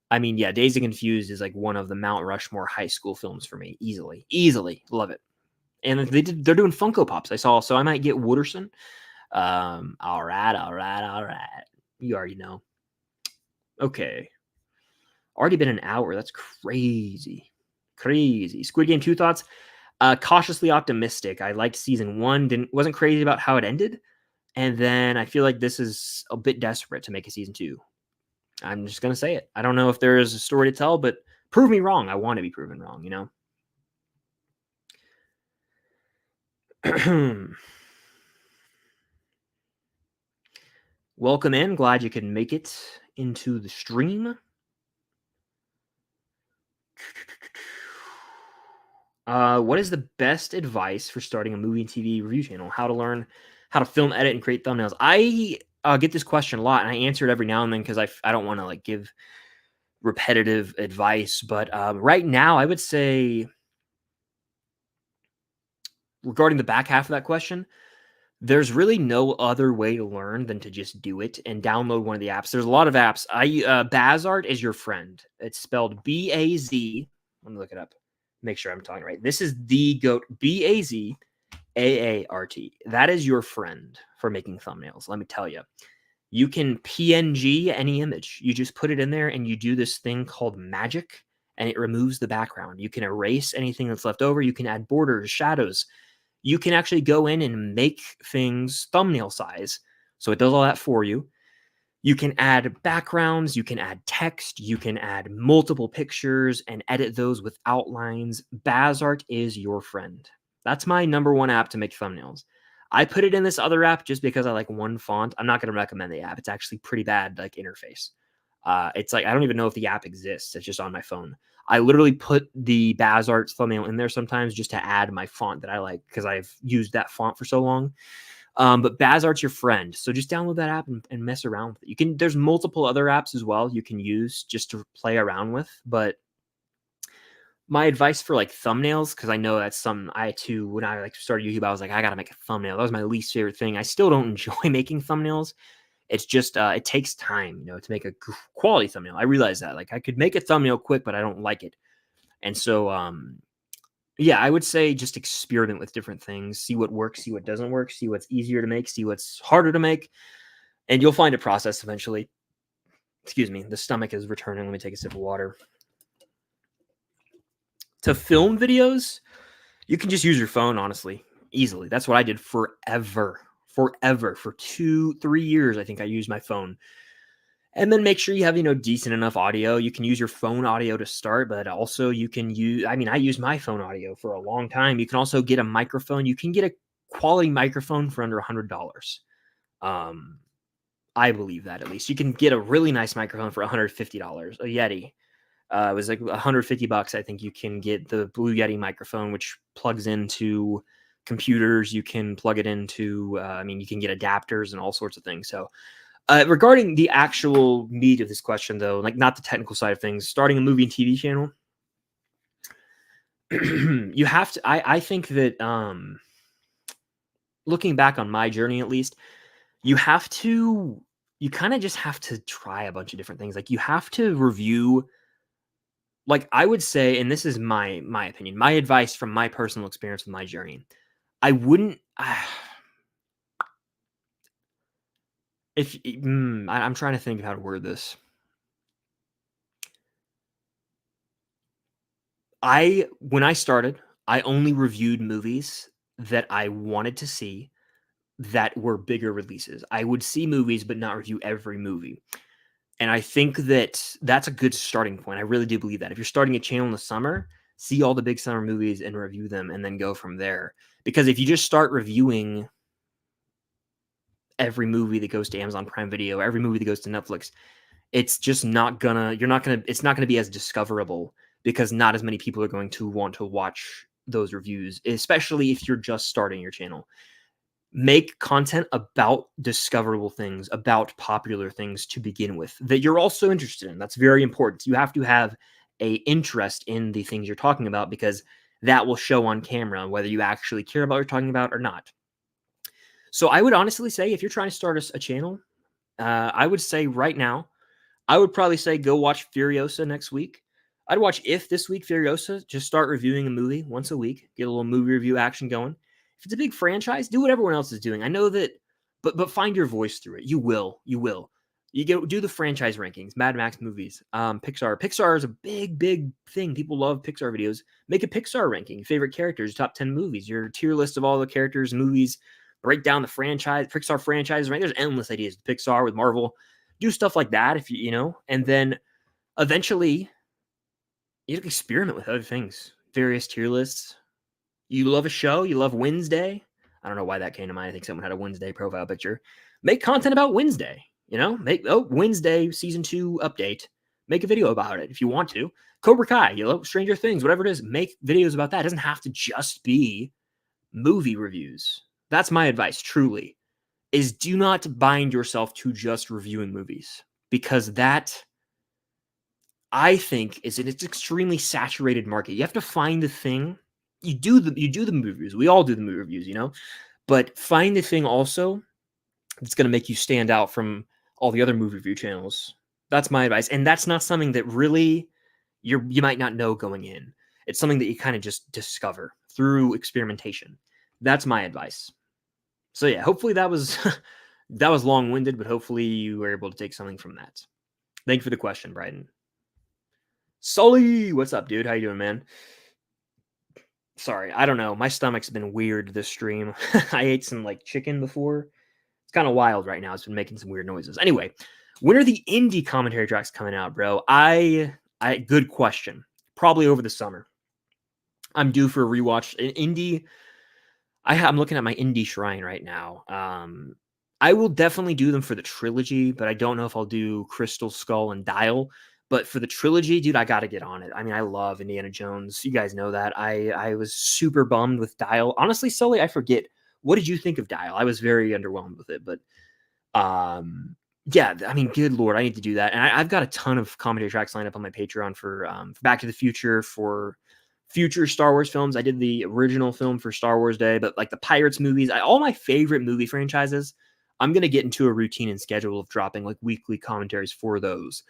I mean, yeah, Dazed and Confused is like one of the Mount Rushmore high school films for me. Easily. Love it. And they're doing Funko Pops, I saw, so I might get Wooderson. All right. You already know. Okay. Already been an hour. That's crazy. Squid Game 2 thoughts. Cautiously optimistic. I liked season 1. Wasn't crazy about how it ended. And then I feel like this is a bit desperate to make a season 2. I'm just going to say it. I don't know if there is a story to tell, but prove me wrong. I want to be proven wrong, you know? Welcome in. Glad you could make it into the stream. What is the best advice for starting a movie and TV review channel? How to learn how to film, edit, and create thumbnails. I get this question a lot, and I answer it every now and then because I don't want to like give repetitive advice. But right now, I would say regarding the back half of that question, there's really no other way to learn than to just do it and download one of the apps. There's a lot of apps. Bazart is your friend. It's spelled B-A-Z. Let me look it up. Make sure I'm talking right. This is the GOAT. B-A-Z-A-A-R-T. That is your friend for making thumbnails. Let me tell you. You can PNG any image. You just put it in there and you do this thing called magic, and it removes the background. You can erase anything that's left over. You can add borders, shadows. You can actually go in and make things thumbnail size. So it does all that for you. You can add backgrounds, you can add text, you can add multiple pictures and edit those with outlines. Bazart is your friend. That's my number 1 app to make thumbnails. I put it in this other app just because I like one font. I'm not going to recommend the app. It's actually pretty bad, like, interface. It's like, I don't even know if the app exists. It's just on my phone. I literally put the Bazart thumbnail in there sometimes just to add my font that I like because I've used that font for so long. But Bazart's your friend. So just download that app and mess around with it. There's multiple other apps as well you can use just to play around with. But my advice for like thumbnails, because I know that's something I too, when I like started YouTube, I was like, I got to make a thumbnail. That was my least favorite thing. I still don't enjoy making thumbnails. It's just, it takes time, to make a quality thumbnail. I realize that. Like, I could make a thumbnail quick, but I don't like it. And so, yeah, I would say just experiment with different things. See what works, see what doesn't work, see what's easier to make, see what's harder to make. And you'll find a process eventually. Excuse me, the stomach is returning. Let me take a sip of water. To film videos, You can just use your phone, honestly, easily. That's what I did forever. Forever. For 2-3 years, I think I used my phone. And then make sure you have, decent enough audio. You can use your phone audio to start, but also you can use, I used my phone audio for a long time. You can also get a microphone. You can get a quality microphone for under $100. I believe that, at least. You can get a really nice microphone for $150, a Yeti. It was like $150. I think you can get the Blue Yeti microphone, which plugs into computers. You can plug it into, you can get adapters and all sorts of things. So regarding the actual meat of this question, though, like not the technical side of things, starting a movie and TV channel, you have to, I think that looking back on my journey, at least, you kind of just have to try a bunch of different things. Like you have to review, like I would say, and this is my opinion, my advice from my personal experience with my journey. I wouldn't, I'm trying to think of how to word this. When I started, I only reviewed movies that I wanted to see that were bigger releases. I would see movies, but not review every movie. And I think that that's a good starting point. I really do believe that. If you're starting a channel in the summer, see all the big summer movies and review them and then go from there. Because if you just start reviewing every movie that goes to Amazon Prime Video, every movie that goes to Netflix, it's just it's not gonna be as discoverable, because not as many people are going to want to watch those reviews, especially if you're just starting your channel. Make content about discoverable things, about popular things to begin with, that you're also interested in. That's very important. You have to have a interest in the things you're talking about, because that will show on camera whether you actually care about what you're talking about or not. So I would honestly say, if you're trying to start a channel, I would say right now, I would probably say go watch Furiosa next week. I'd watch If this week, Furiosa. Just start reviewing a movie once a week. Get a little movie review action going. If it's a big franchise, do what everyone else is doing. I know that, but find your voice through it. You will. You do the franchise rankings, Mad Max movies, Pixar. Pixar is a big thing. People love Pixar videos. Make a Pixar ranking, favorite characters, top 10 movies, your tier list of all the characters, movies. Break down the Pixar franchise. Right, there's endless ideas. Pixar with Marvel. Do stuff like that if and then eventually you experiment with other things, various tier lists. You love a show, you love Wednesday. I don't know why that came to mind. I think someone had a Wednesday profile picture. Make content about Wednesday. Make Wednesday season 2 update. Make a video about it if you want to. Cobra Kai, Stranger Things, whatever it is. Make videos about that. It doesn't have to just be movie reviews. That's my advice, truly. Is do not bind yourself to just reviewing movies, because that, I think, is an extremely saturated market. You have to find the thing. You do the movie reviews. We all do the movie reviews, but find the thing also that's going to make you stand out from all the other movie review channels. That's my advice, and that's not something that really you might not know going in. It's something that you kind of just discover through experimentation. That's my advice. So yeah, hopefully that was that was long-winded, but hopefully you were able to take something from that. Thank you for the question, Bryden. Sully, what's up, dude? How you doing, man? Sorry, I don't know. My stomach's been weird this stream. I ate some chicken before. It's kind of wild right now. It's been making some weird noises. Anyway, when are the indie commentary tracks coming out, bro? Good question. Probably over the summer. I'm due for a rewatch. Indie. I'm looking at my indie shrine right now. I will definitely do them for the trilogy, but I don't know if I'll do Crystal Skull and Dial. But for the trilogy, dude, I got to get on it. I love Indiana Jones. You guys know that. I was super bummed with Dial. Honestly, Sully, I forget. What did you think of Dial? I was very underwhelmed with it. But yeah, good Lord, I need to do that. And I've got a ton of commentary tracks lined up on my Patreon for Back to the Future, for future Star Wars films. I did the original film for Star Wars Day, but the Pirates movies, all my favorite movie franchises, I'm going to get into a routine and schedule of dropping weekly commentaries for those.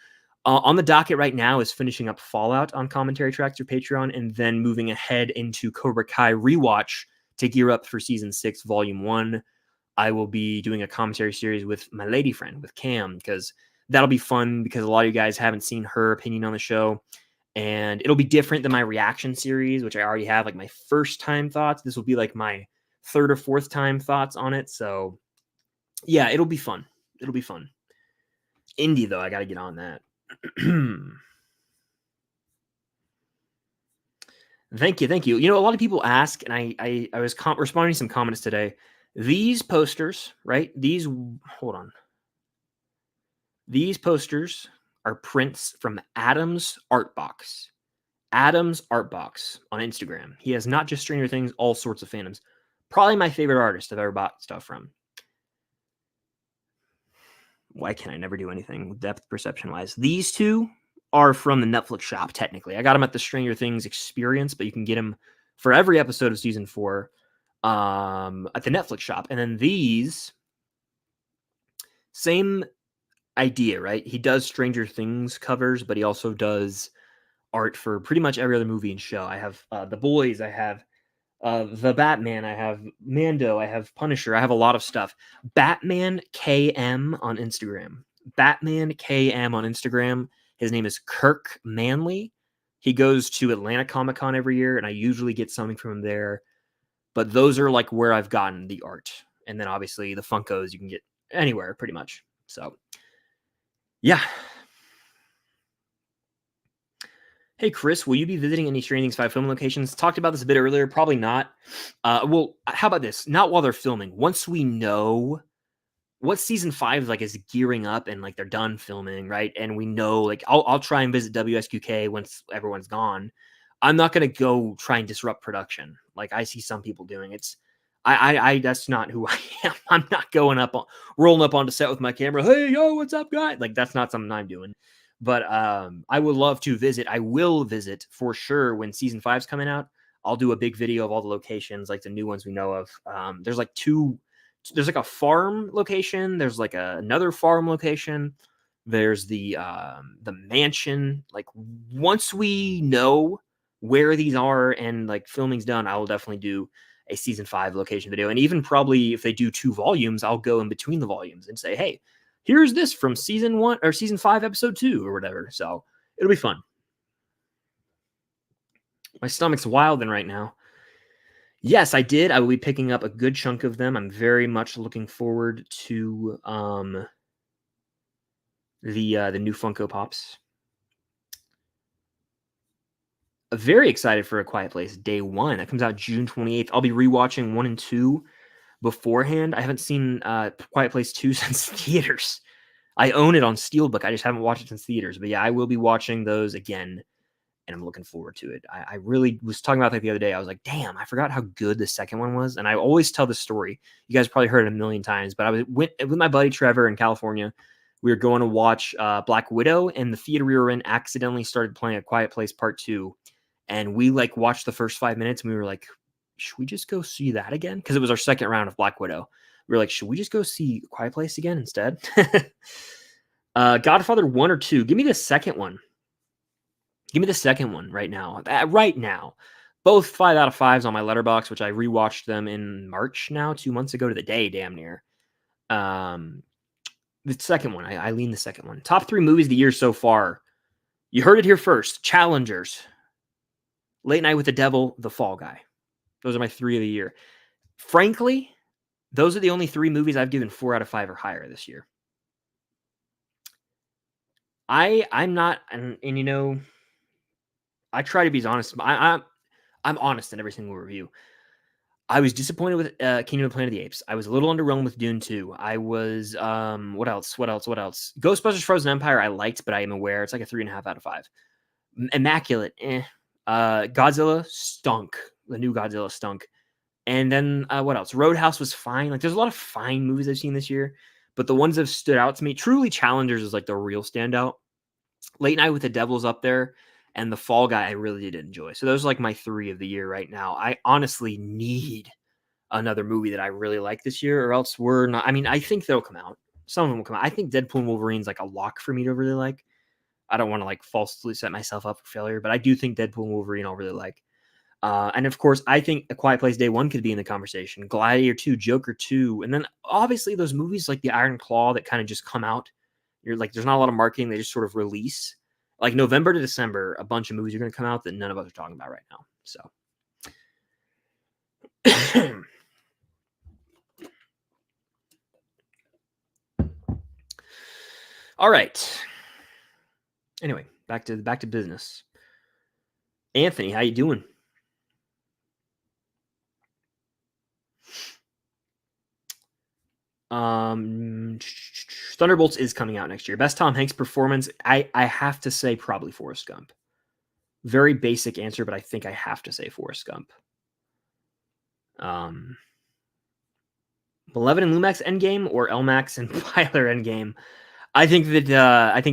On the docket right now is finishing up Fallout on commentary tracks through Patreon, and then moving ahead into Cobra Kai rewatch to gear up for season 6, volume 1. I will be doing a commentary series with my lady friend, with Cam, because that'll be fun, because a lot of you guys haven't seen her opinion on the show. And it'll be different than my reaction series, which I already have, like my first time thoughts. This will be like my third or fourth time thoughts on it. So yeah, it'll be fun. It'll be fun. Indie though, I got to get on that. Thank you, thank you. You know, a lot of people ask, and I was responding to some comments today. These posters, right? Hold on. These posters are prints from Adam's Art Box. Adam's Art Box on Instagram. He has not just Stranger Things, all sorts of fandoms. Probably my favorite artist I've ever bought stuff from. Why can I never do anything depth perception wise? These two are from the Netflix shop, technically. I got them at the Stranger Things experience, but you can get them for every episode of season 4 at the Netflix shop. And then these, same idea, right? He does Stranger Things covers, but he also does art for pretty much every other movie and show. I have The Boys, I have The Batman, I have Mando, I have Punisher, I have a lot of stuff. Batman KM on Instagram. Batman KM on Instagram. His name is Kirk Manley. He goes to Atlanta Comic Con every year, and I usually get something from him there. But those are like where I've gotten the art. And then obviously the Funkos you can get anywhere pretty much. So yeah. Hey, Chris, will you be visiting any Stranger Things 5 film locations? Talked about this a bit earlier. Probably not. Well, how about this? Not while they're filming. Once we know what season 5 like is gearing up and like they're done filming, right? And we know, like, I'll try and visit WSQK once everyone's gone. I'm not gonna go try and disrupt production like I see some people doing. I that's not who I am. I'm not rolling up onto set with my camera. Hey, yo, what's up, guys? Like that's not something I'm doing. But I would love to visit. I will visit for sure when season 5's coming out. I'll do a big video of all the locations, like the new ones we know of. There's like a farm location. There's like another farm location. There's the mansion. Like once we know where these are and like filming's done, I will definitely do a season 5 location video. And even probably if they do 2 volumes, I'll go in between the volumes and say, hey, here's this from season 1 or season 5, episode 2 or whatever. So it'll be fun. My stomach's wilding right now. Yes, I did. I will be picking up a good chunk of them. I'm very much looking forward to the new Funko Pops. Very excited for A Quiet Place Day 1. That comes out June 28th. I'll be rewatching 1 and 2 beforehand. I haven't seen Quiet Place 2 since theaters. I own it on Steelbook. I just haven't watched it since theaters. But yeah, I will be watching those again, and I'm looking forward to it. I really was talking about that the other day. I was like, damn, I forgot how good the second one was. And I always tell this story. You guys probably heard it a million times, but I went with my buddy Trevor in California. We were going to watch Black Widow, and the theater we were in accidentally started playing A Quiet Place Part 2. And we like watched the first 5 minutes, and we were like, should we just go see that again? Because it was our second round of Black Widow. We were like, should we just go see Quiet Place again instead? Godfather 1 or 2. Give me the second one. Give me the second one right now. Right now. Both 5 out of 5s on my Letterboxd, which I rewatched them in March now, 2 months ago to the day, damn near. The second one. I lean the second one. Top 3 movies of the year so far. You heard it here first. Challengers. Late Night with the Devil, The Fall Guy. Those are my 3 of the year. Frankly, those are the only 3 movies I've given 4 out of 5 or higher this year. I'm not, and you know, I try to be honest. I'm honest in every single review. I was disappointed with Kingdom of the Planet of the Apes. I was a little underwhelmed with Dune 2. I was what else? Ghostbusters Frozen Empire I liked, but I am aware it's like a 3.5 out of 5. Immaculate, Godzilla stunk. The new Godzilla stunk. And then what else? Roadhouse was fine. Like there's a lot of fine movies I've seen this year, but the ones that have stood out to me, truly Challengers is like the real standout. Late Night with the Devil's up there, and The Fall Guy I really did enjoy. So those are like my 3 of the year right now. I honestly need another movie that I really like this year, or else we're not. I mean, I think they'll come out. Some of them will come out. I think Deadpool and Wolverine's like a lock for me to really like. I don't want to like falsely set myself up for failure, but I do think Deadpool and Wolverine I'll really like. And of course, I think A Quiet Place Day 1 could be in the conversation. Gladiator 2, Joker 2, and then obviously those movies like The Iron Claw that kind of just come out. You're like, there's not a lot of marketing; they just sort of release. like November to December, a bunch of movies are going to come out that none of us are talking about right now. So. All right. Anyway, back to business. Anthony, how you doing? Thunderbolts is coming out next year. Best Tom Hanks performance, I have to say probably Forrest Gump. Very basic answer, but I think I have to say Forrest Gump. Malevolent and Lumax Endgame or Elmax and Pyler Endgame? I think that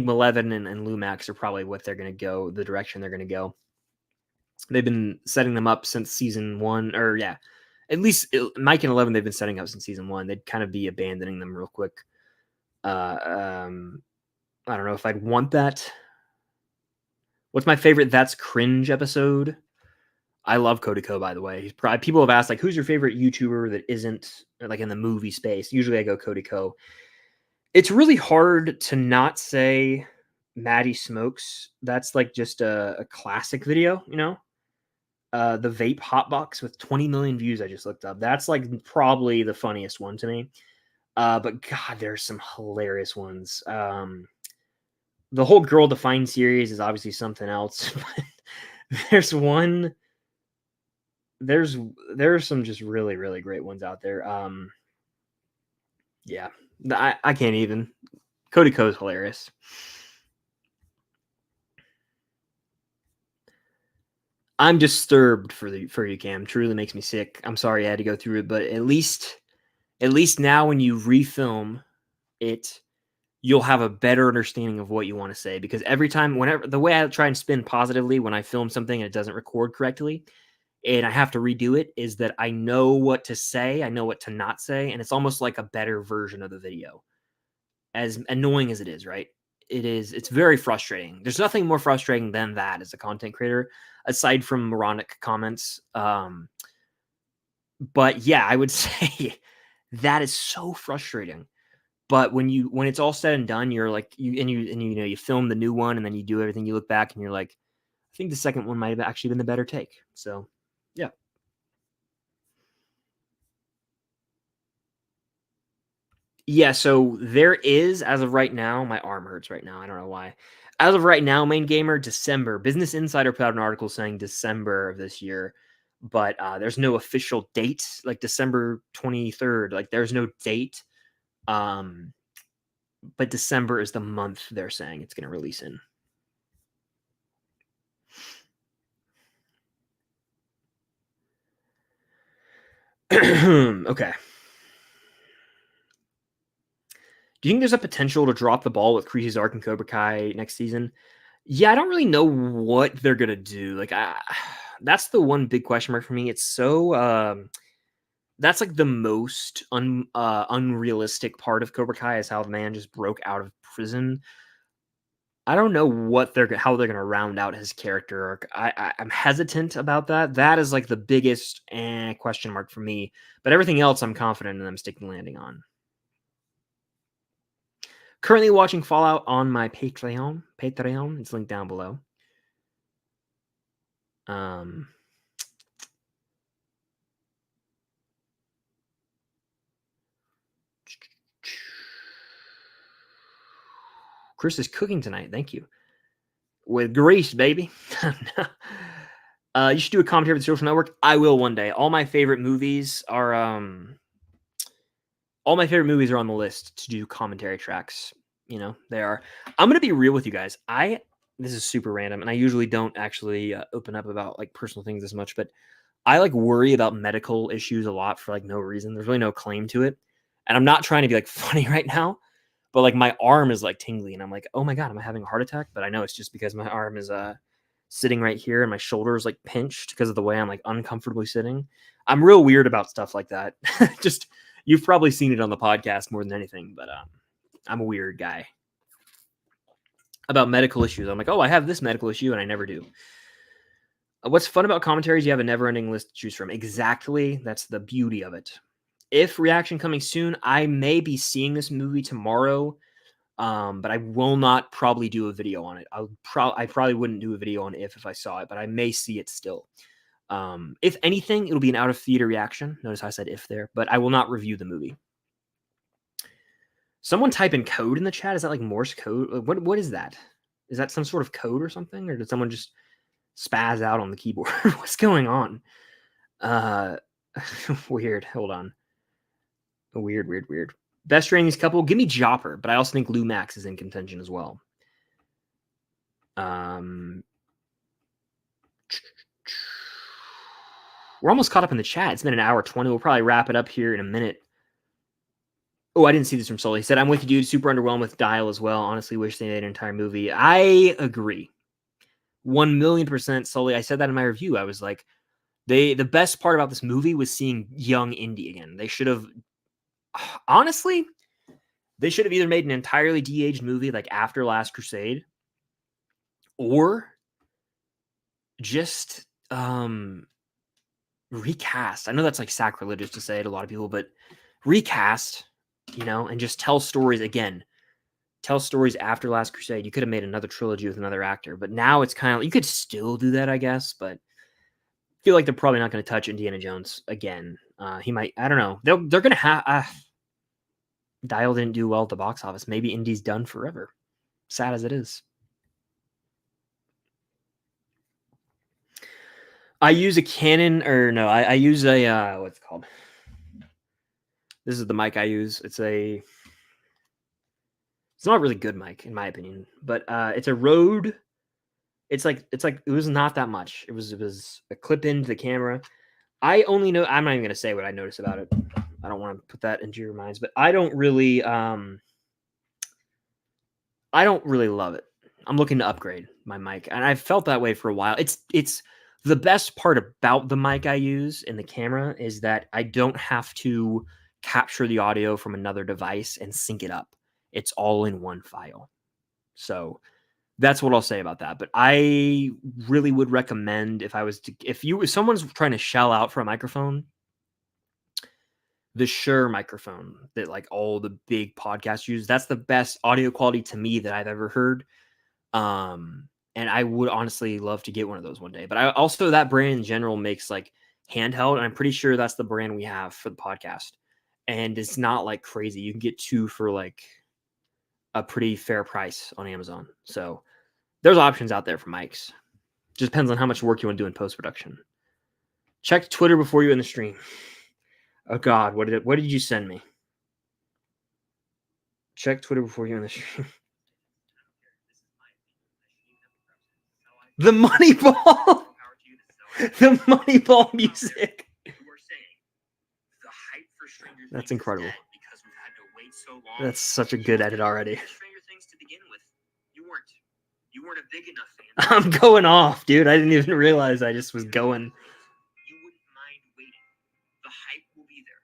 Malevolent and Lumax are probably what they're going to go, the direction they're going to go. They've been setting them up since season 1, or yeah, at least Mike and 11 they've been setting up since season 1. They'd kind of be abandoning them real quick. I don't know if I'd want that. What's my favorite That's Cringe episode? I love Cody Ko, by the way. People have asked, like, who's your favorite YouTuber that isn't like in the movie space? Usually I go Cody Ko. It's really hard to not say Maddie Smokes. That's like just a classic video, you know? The vape hotbox with 20 million views I just looked up. That's like probably the funniest one to me. But God, there's some hilarious ones. The whole Girl Defined series is obviously something else. There's one. There's some just really, really great ones out there. Yeah, I can't even. Cody Ko is hilarious. I'm disturbed for you, Cam. Truly makes me sick. I'm sorry I had to go through it, but at least now when you refilm it, you'll have a better understanding of what you want to say. Because every time, whenever the way I try and spin positively when I film something and it doesn't record correctly, and I have to redo it, is that I know what to say, I know what to not say, and it's almost like a better version of the video. As annoying as it is, right? It's very frustrating. There's nothing more frustrating than that as a content creator, aside from moronic comments. But yeah, I would say that is so frustrating. But when it's all said and done, you're like, you film the new one and then you do everything, you look back and you're like, I think the second one might have actually been the better take. So yeah. Yeah, so there is, as of right now, my arm hurts right now. I don't know why. As of right now, Main Gamer, December. Business Insider put out an article saying December of this year, but there's no official date, like December 23rd. Like there's no date. But December is the month they're saying it's going to release in. Okay. Do you think there's a potential to drop the ball with Kreese's arc and Cobra Kai next season? Yeah, I don't really know what they're gonna do. Like, that's the one big question mark for me. It's so that's like the most unrealistic part of Cobra Kai is how the man just broke out of prison. I don't know how they're gonna round out his character arc. I'm hesitant about that. That is like the biggest question mark for me. But everything else, I'm confident in them sticking landing on. Currently watching Fallout on my Patreon. It's linked down below. Chris is cooking tonight. Thank you. With grease, baby. You should do a commentary for the Social Network. I will one day. All my favorite movies are on the list to do commentary tracks. You know, they are. I'm gonna be real with you guys. This is super random, and I usually don't actually open up about like personal things as much, but I like worry about medical issues a lot for like no reason. There's really no claim to it, and I'm not trying to be like funny right now, but like my arm is like tingly, and I'm like, oh my god, am I having a heart attack? But I know it's just because my arm is sitting right here, and my shoulder is like pinched because of the way I'm like uncomfortably sitting. I'm real weird about stuff like that. Just you've probably seen it on the podcast more than anything, but I'm a weird guy about medical issues. I'm like, oh, I have this medical issue, and I never do. What's fun about commentaries? You have a never-ending list to choose from. Exactly. That's the beauty of it. If reaction coming soon, I may be seeing this movie tomorrow. But I will not probably do a video on it. I probably wouldn't do a video on if I saw it, but I may see it still. If anything, it'll be an out of theater reaction. Notice I said if there, but I will not review the movie. Someone type in code in the chat. Is that like Morse code? What is that? Is that some sort of code or something? Or did someone just spaz out on the keyboard? What's going on? Weird. Hold on. Weird. Best ratings couple. Give me Jopper, but I also think Lou Max is in contention as well. We're almost caught up in the chat. It's been an hour 20. We'll probably wrap it up here in a minute. Oh, I didn't see this from Sully. He said, I'm with you, dude. Super underwhelmed with Dial as well. Honestly, wish they made an entire movie. I agree. 1,000,000%, Sully. I said that in my review. I was like, the best part about this movie was seeing young Indy again. They should have, honestly, they should have either made an entirely de-aged movie like after Last Crusade, or just recast. I know that's like sacrilegious to say to a lot of people, but recast, and just tell stories again. Tell stories after Last Crusade. You could have made another trilogy with another actor, but now it's kind of, you could still do that, I guess, but I feel like they're probably not going to touch Indiana Jones again. He might, I don't know. They're going to have, Dial didn't do well at the box office. Maybe Indy's done forever. Sad as it is. I use a Canon, or no, I use a, what's it called? This is the mic I use. It's not a really good mic, in my opinion, but it's a Rode. It's like, it was not that much. It was a clip into the camera. I only know, I'm not even going to say what I noticed about it. I don't want to put that into your minds, but I don't really love it. I'm looking to upgrade my mic, and I've felt that way for a while. It's the best part about the mic I use in the camera is that I don't have to capture the audio from another device and sync it up. It's all in one file. So that's what I'll say about that. But I really would recommend, if someone's trying to shell out for a microphone, the Shure microphone that like all the big podcasts use, that's the best audio quality to me that I've ever heard. And I would honestly love to get one of those one day. But I also, that brand in general makes like handheld, and I'm pretty sure that's the brand we have for the podcast. And it's not like crazy. You can get two for like a pretty fair price on Amazon. So there's options out there for mics. Just depends on how much work you want to do in post-production. Check Twitter before you end the stream. Oh God, what did you send me? Check Twitter before you end the stream. The Moneyball. The Moneyball music. That's incredible. That's such a good edit already. You weren't a big enough fan. I'm going off, dude. I didn't even realize I just was going. You wouldn't mind waiting. The hype will be there.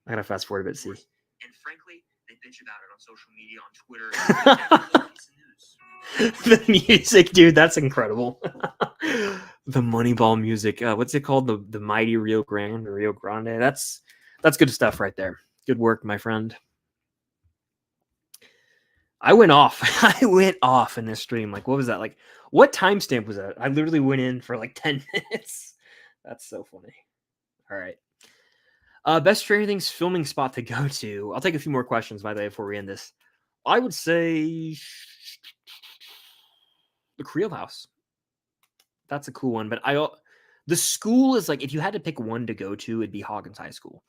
I gotta fast forward a bit, see. And frankly, they bitch about it on social media, on Twitter. The music, dude, that's incredible. The Moneyball music. What's it called? The Mighty Rio Grande. That's good stuff right there. Good work, my friend. I went off. I went off in this stream. Like, what was that? Like, what timestamp was that? I literally went in for like 10 minutes. That's so funny. All right. Best Stranger Things filming spot to go to. I'll take a few more questions, by the way, before we end this. I would say the Creel House. That's a cool one. But the school is like, if you had to pick one to go to, it'd be Hawkins High School.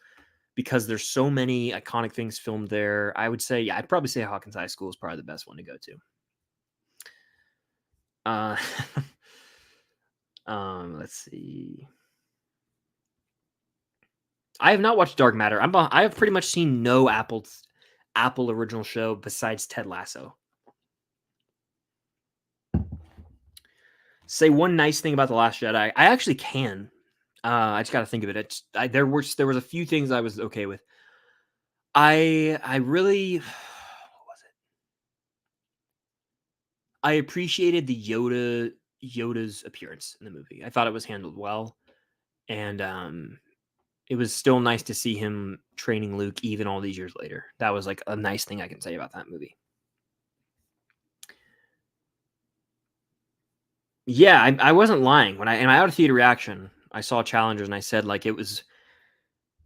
Because there's so many iconic things filmed there. I would say, I'd probably say Hawkins High School is probably the best one to go to. Let's see. I have not watched Dark Matter. I have pretty much seen no Apple original show besides Ted Lasso. Say one nice thing about The Last Jedi. I actually can. I just got to think of it. There was a few things I was okay with. I really, what was it? I appreciated the Yoda's appearance in the movie. I thought it was handled well, and it was still nice to see him training Luke even all these years later. That was like a nice thing I can say about that movie. Yeah, I wasn't lying. When I in my out of theater reaction, I saw Challengers and I said like it was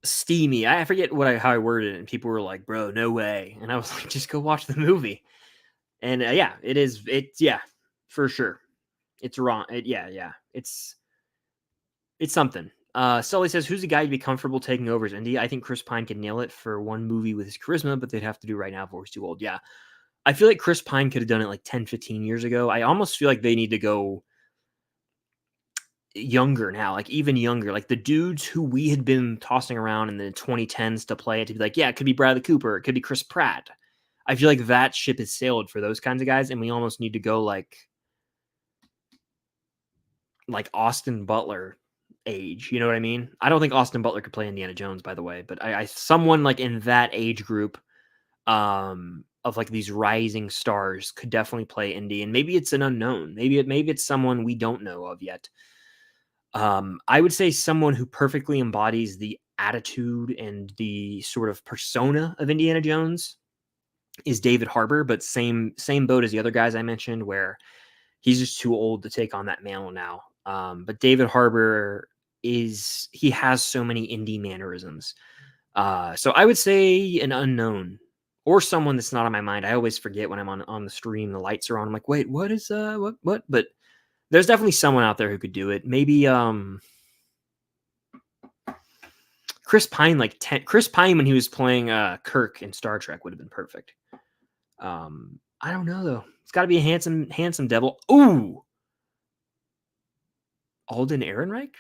steamy. I forget how I worded it, and people were like, "Bro, no way," and I was like, "Just go watch the movie." And yeah, it is. It's yeah, for sure. It's wrong. Yeah. It's something. Sully says, "Who's the guy you'd be comfortable taking over as Indy?" I think Chris Pine could nail it for one movie with his charisma, but they'd have to do right now before he's too old. Yeah, I feel like Chris Pine could have done it like 10, 15 years ago. I almost feel like they need to go younger now, like even younger, like the dudes who we had been tossing around in the 2010s to play it, to be like, yeah, it could be Bradley Cooper, it could be Chris Pratt. I feel like that ship has sailed for those kinds of guys, and we almost need to go like Austin Butler age. You know what I mean? I don't think Austin Butler could play Indiana Jones, by the way, but I someone like in that age group of like these rising stars could definitely play Indy, and maybe it's an unknown. Maybe it's someone we don't know of yet. I would say someone who perfectly embodies the attitude and the sort of persona of Indiana Jones is David Harbour, but same boat as the other guys I mentioned, where he's just too old to take on that mantle now. But David Harbour he has so many indie mannerisms. So I would say an unknown or someone that's not on my mind. I always forget when I'm on the stream, the lights are on. I'm like, wait, what is what? But there's definitely someone out there who could do it. Maybe Chris Pine, Chris Pine when he was playing Kirk in Star Trek would have been perfect. I don't know though. It's got to be a handsome devil. Ooh, Alden Ehrenreich.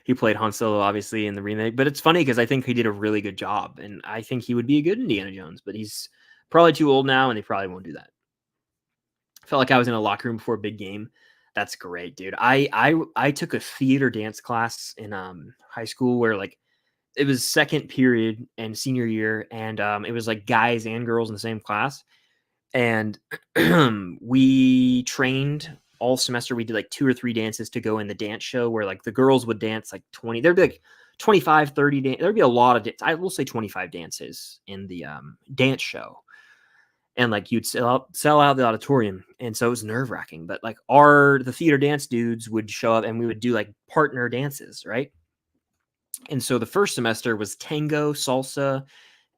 He played Han Solo, obviously, in the remake. But it's funny because I think he did a really good job, and I think he would be a good Indiana Jones. But he's probably too old now, and they probably won't do that. Felt like I was in a locker room before a big game. That's great, dude. I took a theater dance class in high school where like it was second period and senior year, and it was like guys and girls in the same class, and we trained all semester. We did like 2 or 3 dances to go in the dance show where like the girls would dance like 20. There'd be like 25, 30 there'd be a lot of I will say 25 dances in the dance show, and like you'd sell out the auditorium, and so it was nerve-wracking. But like the theater dance dudes would show up and we would do like partner dances, right? And so the first semester was tango, salsa,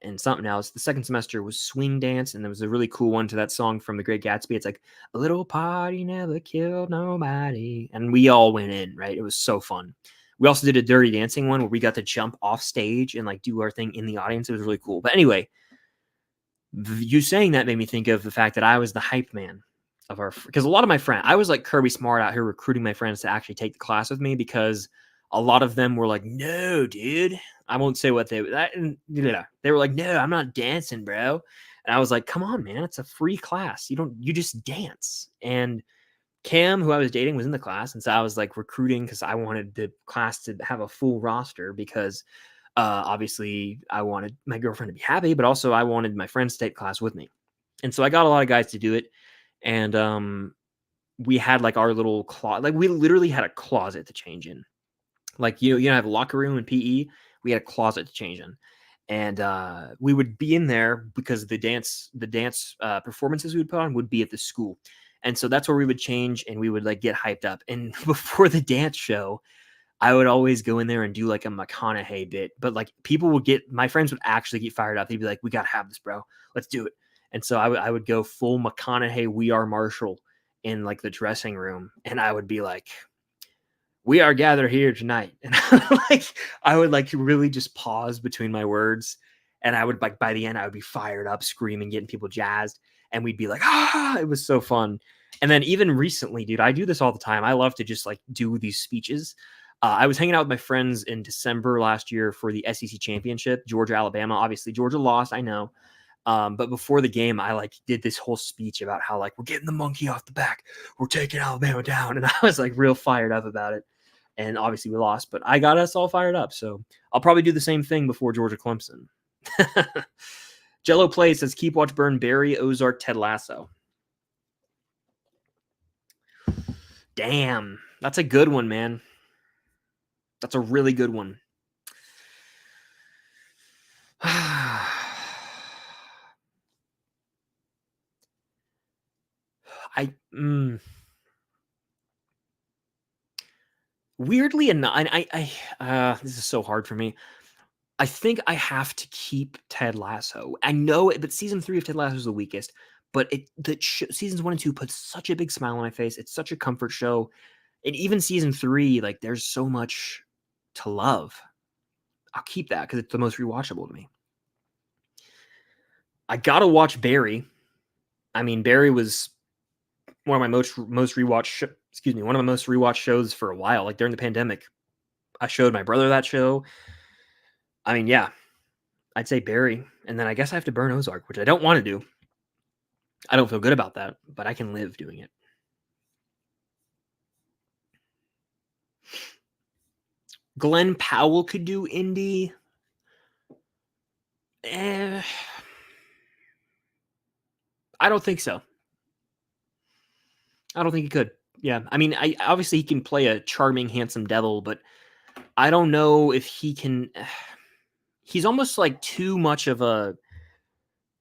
and something else. The second semester was swing dance, and there was a really cool one to that song from The Great Gatsby. It's like a little party never killed nobody, and we all went in, right? It was so fun. We also did a dirty dancing one where we got to jump off stage and like do our thing in the audience. It was really cool. But anyway, you saying that made me think of the fact that I was the hype man of because a lot of my friends, I was like Kirby Smart out here recruiting my friends to actually take the class with me, because a lot of them were like, no, dude, I won't say what they were like, no, I'm not dancing, bro. And I was like, come on, man, it's a free class. You just dance. And Cam, who I was dating, was in the class. And so I was like recruiting because I wanted the class to have a full roster, because obviously I wanted my girlfriend to be happy, but also I wanted my friends to take class with me. And so I got a lot of guys to do it. And we had like our little closet. Like we literally had a closet to change in. Like, you have a locker room in PE. We had a closet to change in. And we would be in there because the dance performances we would put on would be at the school. And so that's where we would change, and we would like get hyped up. And before the dance show, I would always go in there and do like a McConaughey bit. But like my friends would actually get fired up. They'd be like, we got to have this, bro. Let's do it. And so I would go full McConaughey, We Are Marshall in like the dressing room. And I would be like, we are gathered here tonight. And I would like really just pause between my words. And I would like, by the end, I would be fired up, screaming, getting people jazzed. And we'd be like, it was so fun. And then even recently, dude, I do this all the time. I love to just like do these speeches. I was hanging out with my friends in December last year for the SEC championship, Georgia, Alabama. Obviously, Georgia lost, I know. But before the game, I like did this whole speech about how like we're getting the monkey off the back, we're taking Alabama down, and I was like real fired up about it. And obviously we lost, but I got us all fired up. So I'll probably do the same thing before Georgia Clemson. Jello Play says Keep Watch Burn, Barry, Ozark, Ted Lasso. Damn, that's a good one, man. That's a really good one. weirdly enough, and this is so hard for me. I think I have to keep Ted Lasso. I know it, but season 3 of Ted Lasso is the weakest. But seasons 1 and 2 put such a big smile on my face. It's such a comfort show, and even season 3, like there's so much to love. I'll keep that because it's the most rewatchable to me. I gotta watch Barry. I mean, Barry was one of my most rewatched. One of my most rewatched shows for a while. Like during the pandemic, I showed my brother that show. I mean, yeah, I'd say Barry, and then I guess I have to burn Ozark, which I don't want to do. I don't feel good about that, but I can live doing it. Glenn Powell could do indie. I don't think so. I don't think he could. Yeah, I mean, obviously he can play a charming, handsome devil, but I don't know if he can. He's almost like too much of a.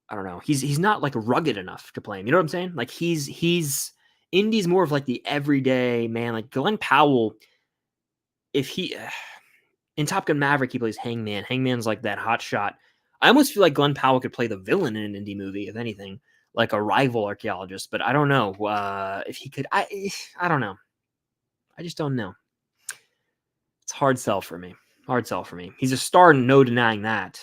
I don't know. He's not like rugged enough to play him. You know what I'm saying? Like he's indie's more of like the everyday man. Like Glenn Powell, if he in Top Gun Maverick, he plays Hangman. Hangman's like that hot shot. I almost feel like Glenn Powell could play the villain in an indie movie, if anything, like a rival archaeologist. But I don't know if he could. I don't know. I just don't know. It's hard sell for me. Hard sell for me. He's a star, no denying that.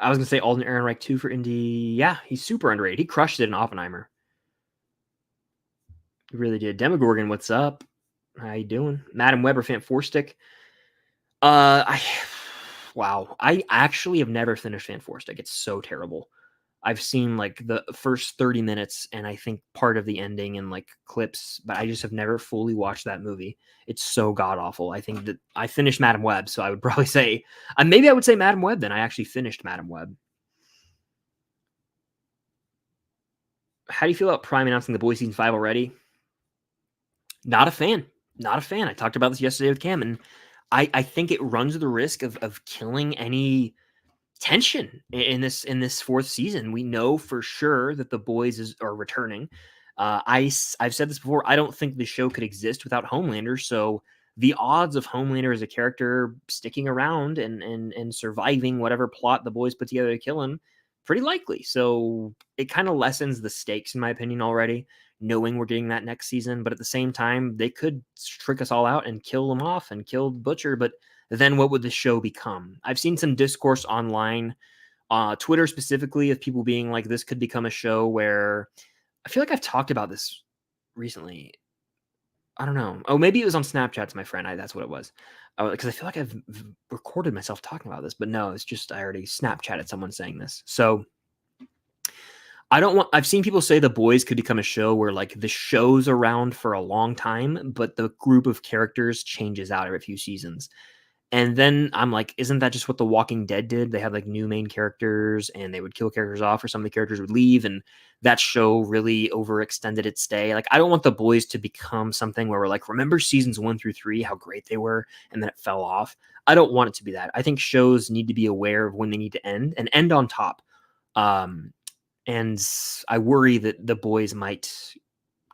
I was going to say Alden Ehrenreich too for indie. Yeah, he's super underrated. He crushed it in Oppenheimer. He really did. Demogorgon, what's up? How you doing? Madam Web or Fan 4-Stick? Wow. I actually have never finished Fan 4-Stick. It's so terrible. I've seen like the first 30 minutes and I think part of the ending and like clips, but I just have never fully watched that movie. It's so god awful. I think that I finished Madam Web, so I would probably say, maybe I would say Madam Web then. I actually finished Madam Web. How do you feel about Prime announcing The Boys season 5 already? Not a fan. Not a fan. I talked about this yesterday with Cam, and I think it runs the risk of killing any tension in this fourth season. We know for sure that The Boys are returning. I've said this before. I don't think the show could exist without Homelander. So the odds of Homelander as a character sticking around and surviving whatever plot The Boys put together to kill him, pretty likely. So it kind of lessens the stakes, in my opinion, already, knowing we're getting that next season. But at the same time, they could trick us all out and kill him off and kill Butcher. But then what would the show become? I've seen some discourse online, Twitter specifically, of people being like, this could become a show where I feel like I've talked about this recently. I don't know. Oh, maybe it was on Snapchat to my friend. That's what it was. Because I feel like I've recorded myself talking about this, but no, it's just I already Snapchatted someone saying this. So I've seen people say The Boys could become a show where like the show's around for a long time, but the group of characters changes out every few seasons. And then I'm like, isn't that just what The Walking Dead did? They had like new main characters and they would kill characters off or some of the characters would leave. And that show really overextended its stay. Like, I don't want The Boys to become something where we're like, remember seasons 1 through 3, how great they were, and then it fell off. I don't want it to be that. I think shows need to be aware of when they need to end and end on top. And I worry that The Boys might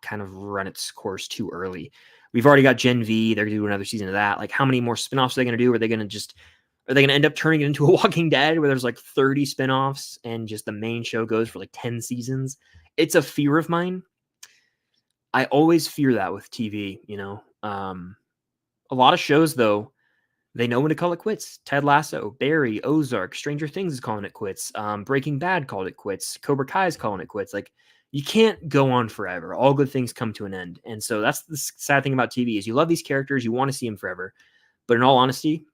kind of run its course too early. We've already got Gen V. They're going to do another season of that. Like, how many more spinoffs are they going to do? Are they going to end up turning it into a Walking Dead where there's like 30 spinoffs and just the main show goes for like 10 seasons? It's a fear of mine. I always fear that with TV, you know. A lot of shows, though, they know when to call it quits. Ted Lasso, Barry, Ozark, Stranger Things is calling it quits. Breaking Bad called it quits. Cobra Kai is calling it quits. Like, you can't go on forever. All good things come to an end. And so that's the sad thing about TV is you love these characters. You want to see them forever. But in all honesty,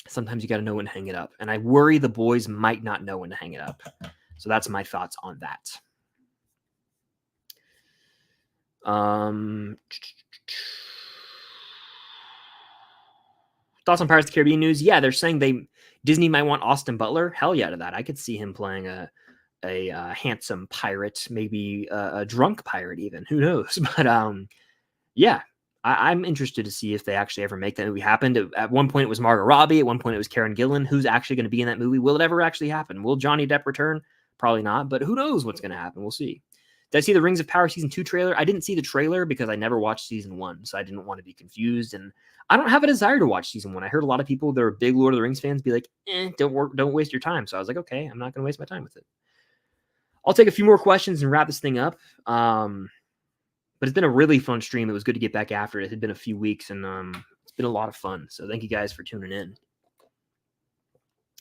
sometimes you got to know when to hang it up. And I worry The Boys might not know when to hang it up. So that's my thoughts on that. Thoughts on Pirates of the Caribbean news? Yeah, they're saying Disney might want Austin Butler. Hell yeah to that. I could see him playing a handsome pirate, maybe a drunk pirate even. Who knows? But yeah, I'm interested to see if they actually ever make that movie happen. At one point it was Margot Robbie. At one point it was Karen Gillan. Who's actually going to be in that movie? Will it ever actually happen? Will Johnny Depp return? Probably not, but who knows what's going to happen? We'll see. Did I see the Rings of Power Season 2 trailer? I didn't see the trailer because I never watched Season 1, so I didn't want to be confused, and I don't have a desire to watch Season 1. I heard a lot of people that are big Lord of the Rings fans be like, don't waste your time. So I was like, okay, I'm not going to waste my time with it. I'll take a few more questions and wrap this thing up. But it's been a really fun stream. It was good to get back after it. It had been a few weeks, and it's been a lot of fun. So thank you guys for tuning in.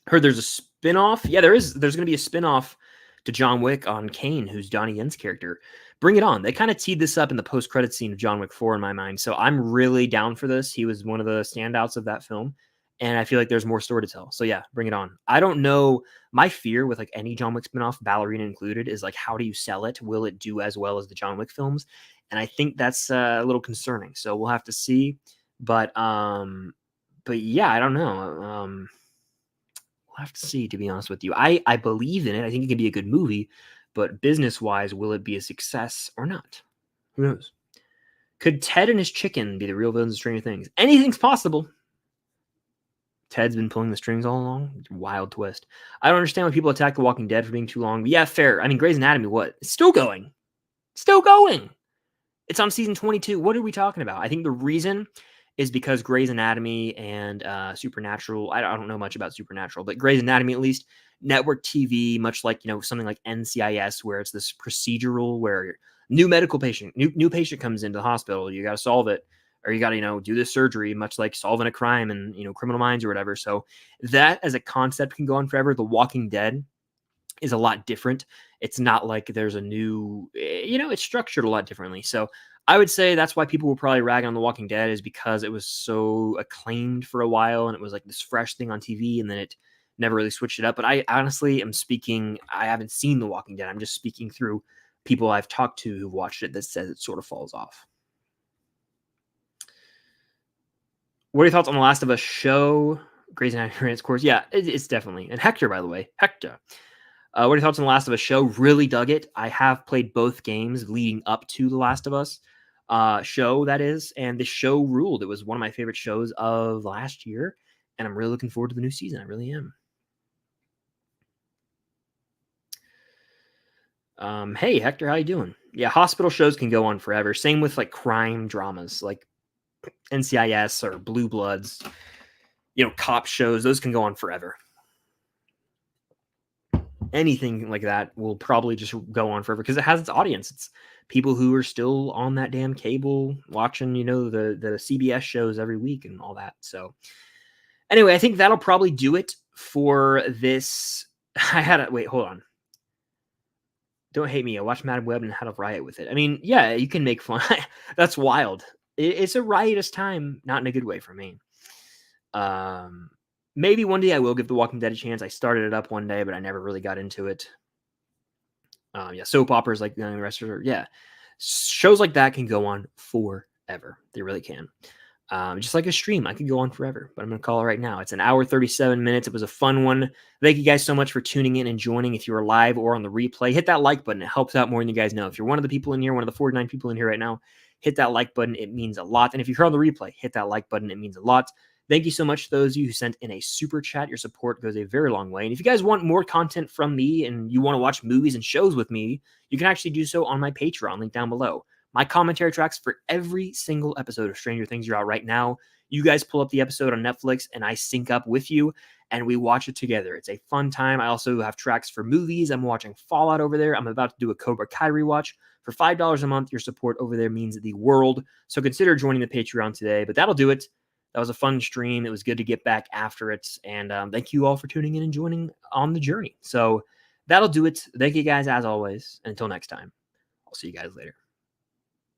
Heard there's a spinoff. Yeah, there's going to be a spinoff to John Wick on Kane, who's Donnie Yen's character. Bring it on. They kind of teed this up in the post-credit scene of John Wick 4 in my mind. So I'm really down for this. He was one of the standouts of that film. And I feel like there's more story to tell. So yeah, bring it on. I don't know. My fear with like any John Wick spinoff, Ballerina included, is like, how do you sell it? Will it do as well as the John Wick films? And I think that's a little concerning. So we'll have to see. But yeah, I don't know. We'll have to see, to be honest with you. I believe in it. I think it could be a good movie, but business-wise, will it be a success or not? Who knows? Could Ted and his chicken be the real villains of Stranger Things? Anything's possible. Ted's been pulling the strings all along. Wild twist. I don't understand why people attack The Walking Dead for being too long. But yeah, fair. I mean, Grey's Anatomy, what? It's still going. Still going. It's on season 22. What are we talking about? I think the reason is because Grey's Anatomy and Supernatural, I don't know much about Supernatural, but Grey's Anatomy, at least, network TV, much like, something like NCIS, where it's this procedural where new patient comes into the hospital, you got to solve it, or you got to, do this surgery, much like solving a crime in, Criminal Minds or whatever. So that as a concept can go on forever. The Walking Dead is a lot different. It's not like there's a new, it's structured a lot differently. So I would say that's why people were probably ragging on The Walking Dead, is because it was so acclaimed for a while and it was like this fresh thing on TV, and then it never really switched it up. But I honestly am speaking, I haven't seen The Walking Dead. I'm just speaking through people I've talked to who've watched it that says it sort of falls off. What are your thoughts on The Last of Us show? Grey's Anatomy, of course. Yeah, it's definitely. And Hector, by the way. Hector. What are your thoughts on The Last of Us show? Really dug it. I have played both games leading up to The Last of Us show, that is, and the show ruled. It was one of my favorite shows of last year, and I'm really looking forward to the new season. I really am. Hey, Hector, how you doing? Yeah, hospital shows can go on forever. Same with like crime dramas, like NCIS or Blue Bloods, cop shows. Those can go on forever. Anything like that will probably just go on forever because it has its audience. It's people who are still on that damn cable watching, the CBS shows every week and all that. So anyway, I think that'll probably do it for this. Wait, hold on. Don't hate me. I watched Madam Web and had a riot with it. I mean, yeah, you can make fun. That's wild. It's a riotous time, not in a good way for me. Maybe one day I will give The Walking Dead a chance. I started it up one day, but I never really got into it. Yeah, soap operas like the rest of it. Yeah, shows like that can go on forever. They really can. Just like a stream, I could go on forever, but I'm going to call it right now. It's an hour, 37 minutes. It was a fun one. Thank you guys so much for tuning in and joining. If you are live or on the replay, hit that like button. It helps out more than you guys know. If you're one of the people in here, one of the 49 people in here right now, hit that like button. It means a lot. And if you're on the replay, hit that like button. It means a lot. Thank you so much to those of you who sent in a super chat. Your support goes a very long way. And if you guys want more content from me and you want to watch movies and shows with me, you can actually do so on my Patreon, link down below. My commentary tracks for every single episode of Stranger Things are out right now. You guys pull up the episode on Netflix and I sync up with you and we watch it together. It's a fun time. I also have tracks for movies. I'm watching Fallout over there. I'm about to do a Cobra Kai rewatch. For $5 a month, your support over there means the world. So consider joining the Patreon today. But that'll do it. That was a fun stream. It was good to get back after it. And thank you all for tuning in and joining on the journey. So that'll do it. Thank you guys as always. And until next time, I'll see you guys later.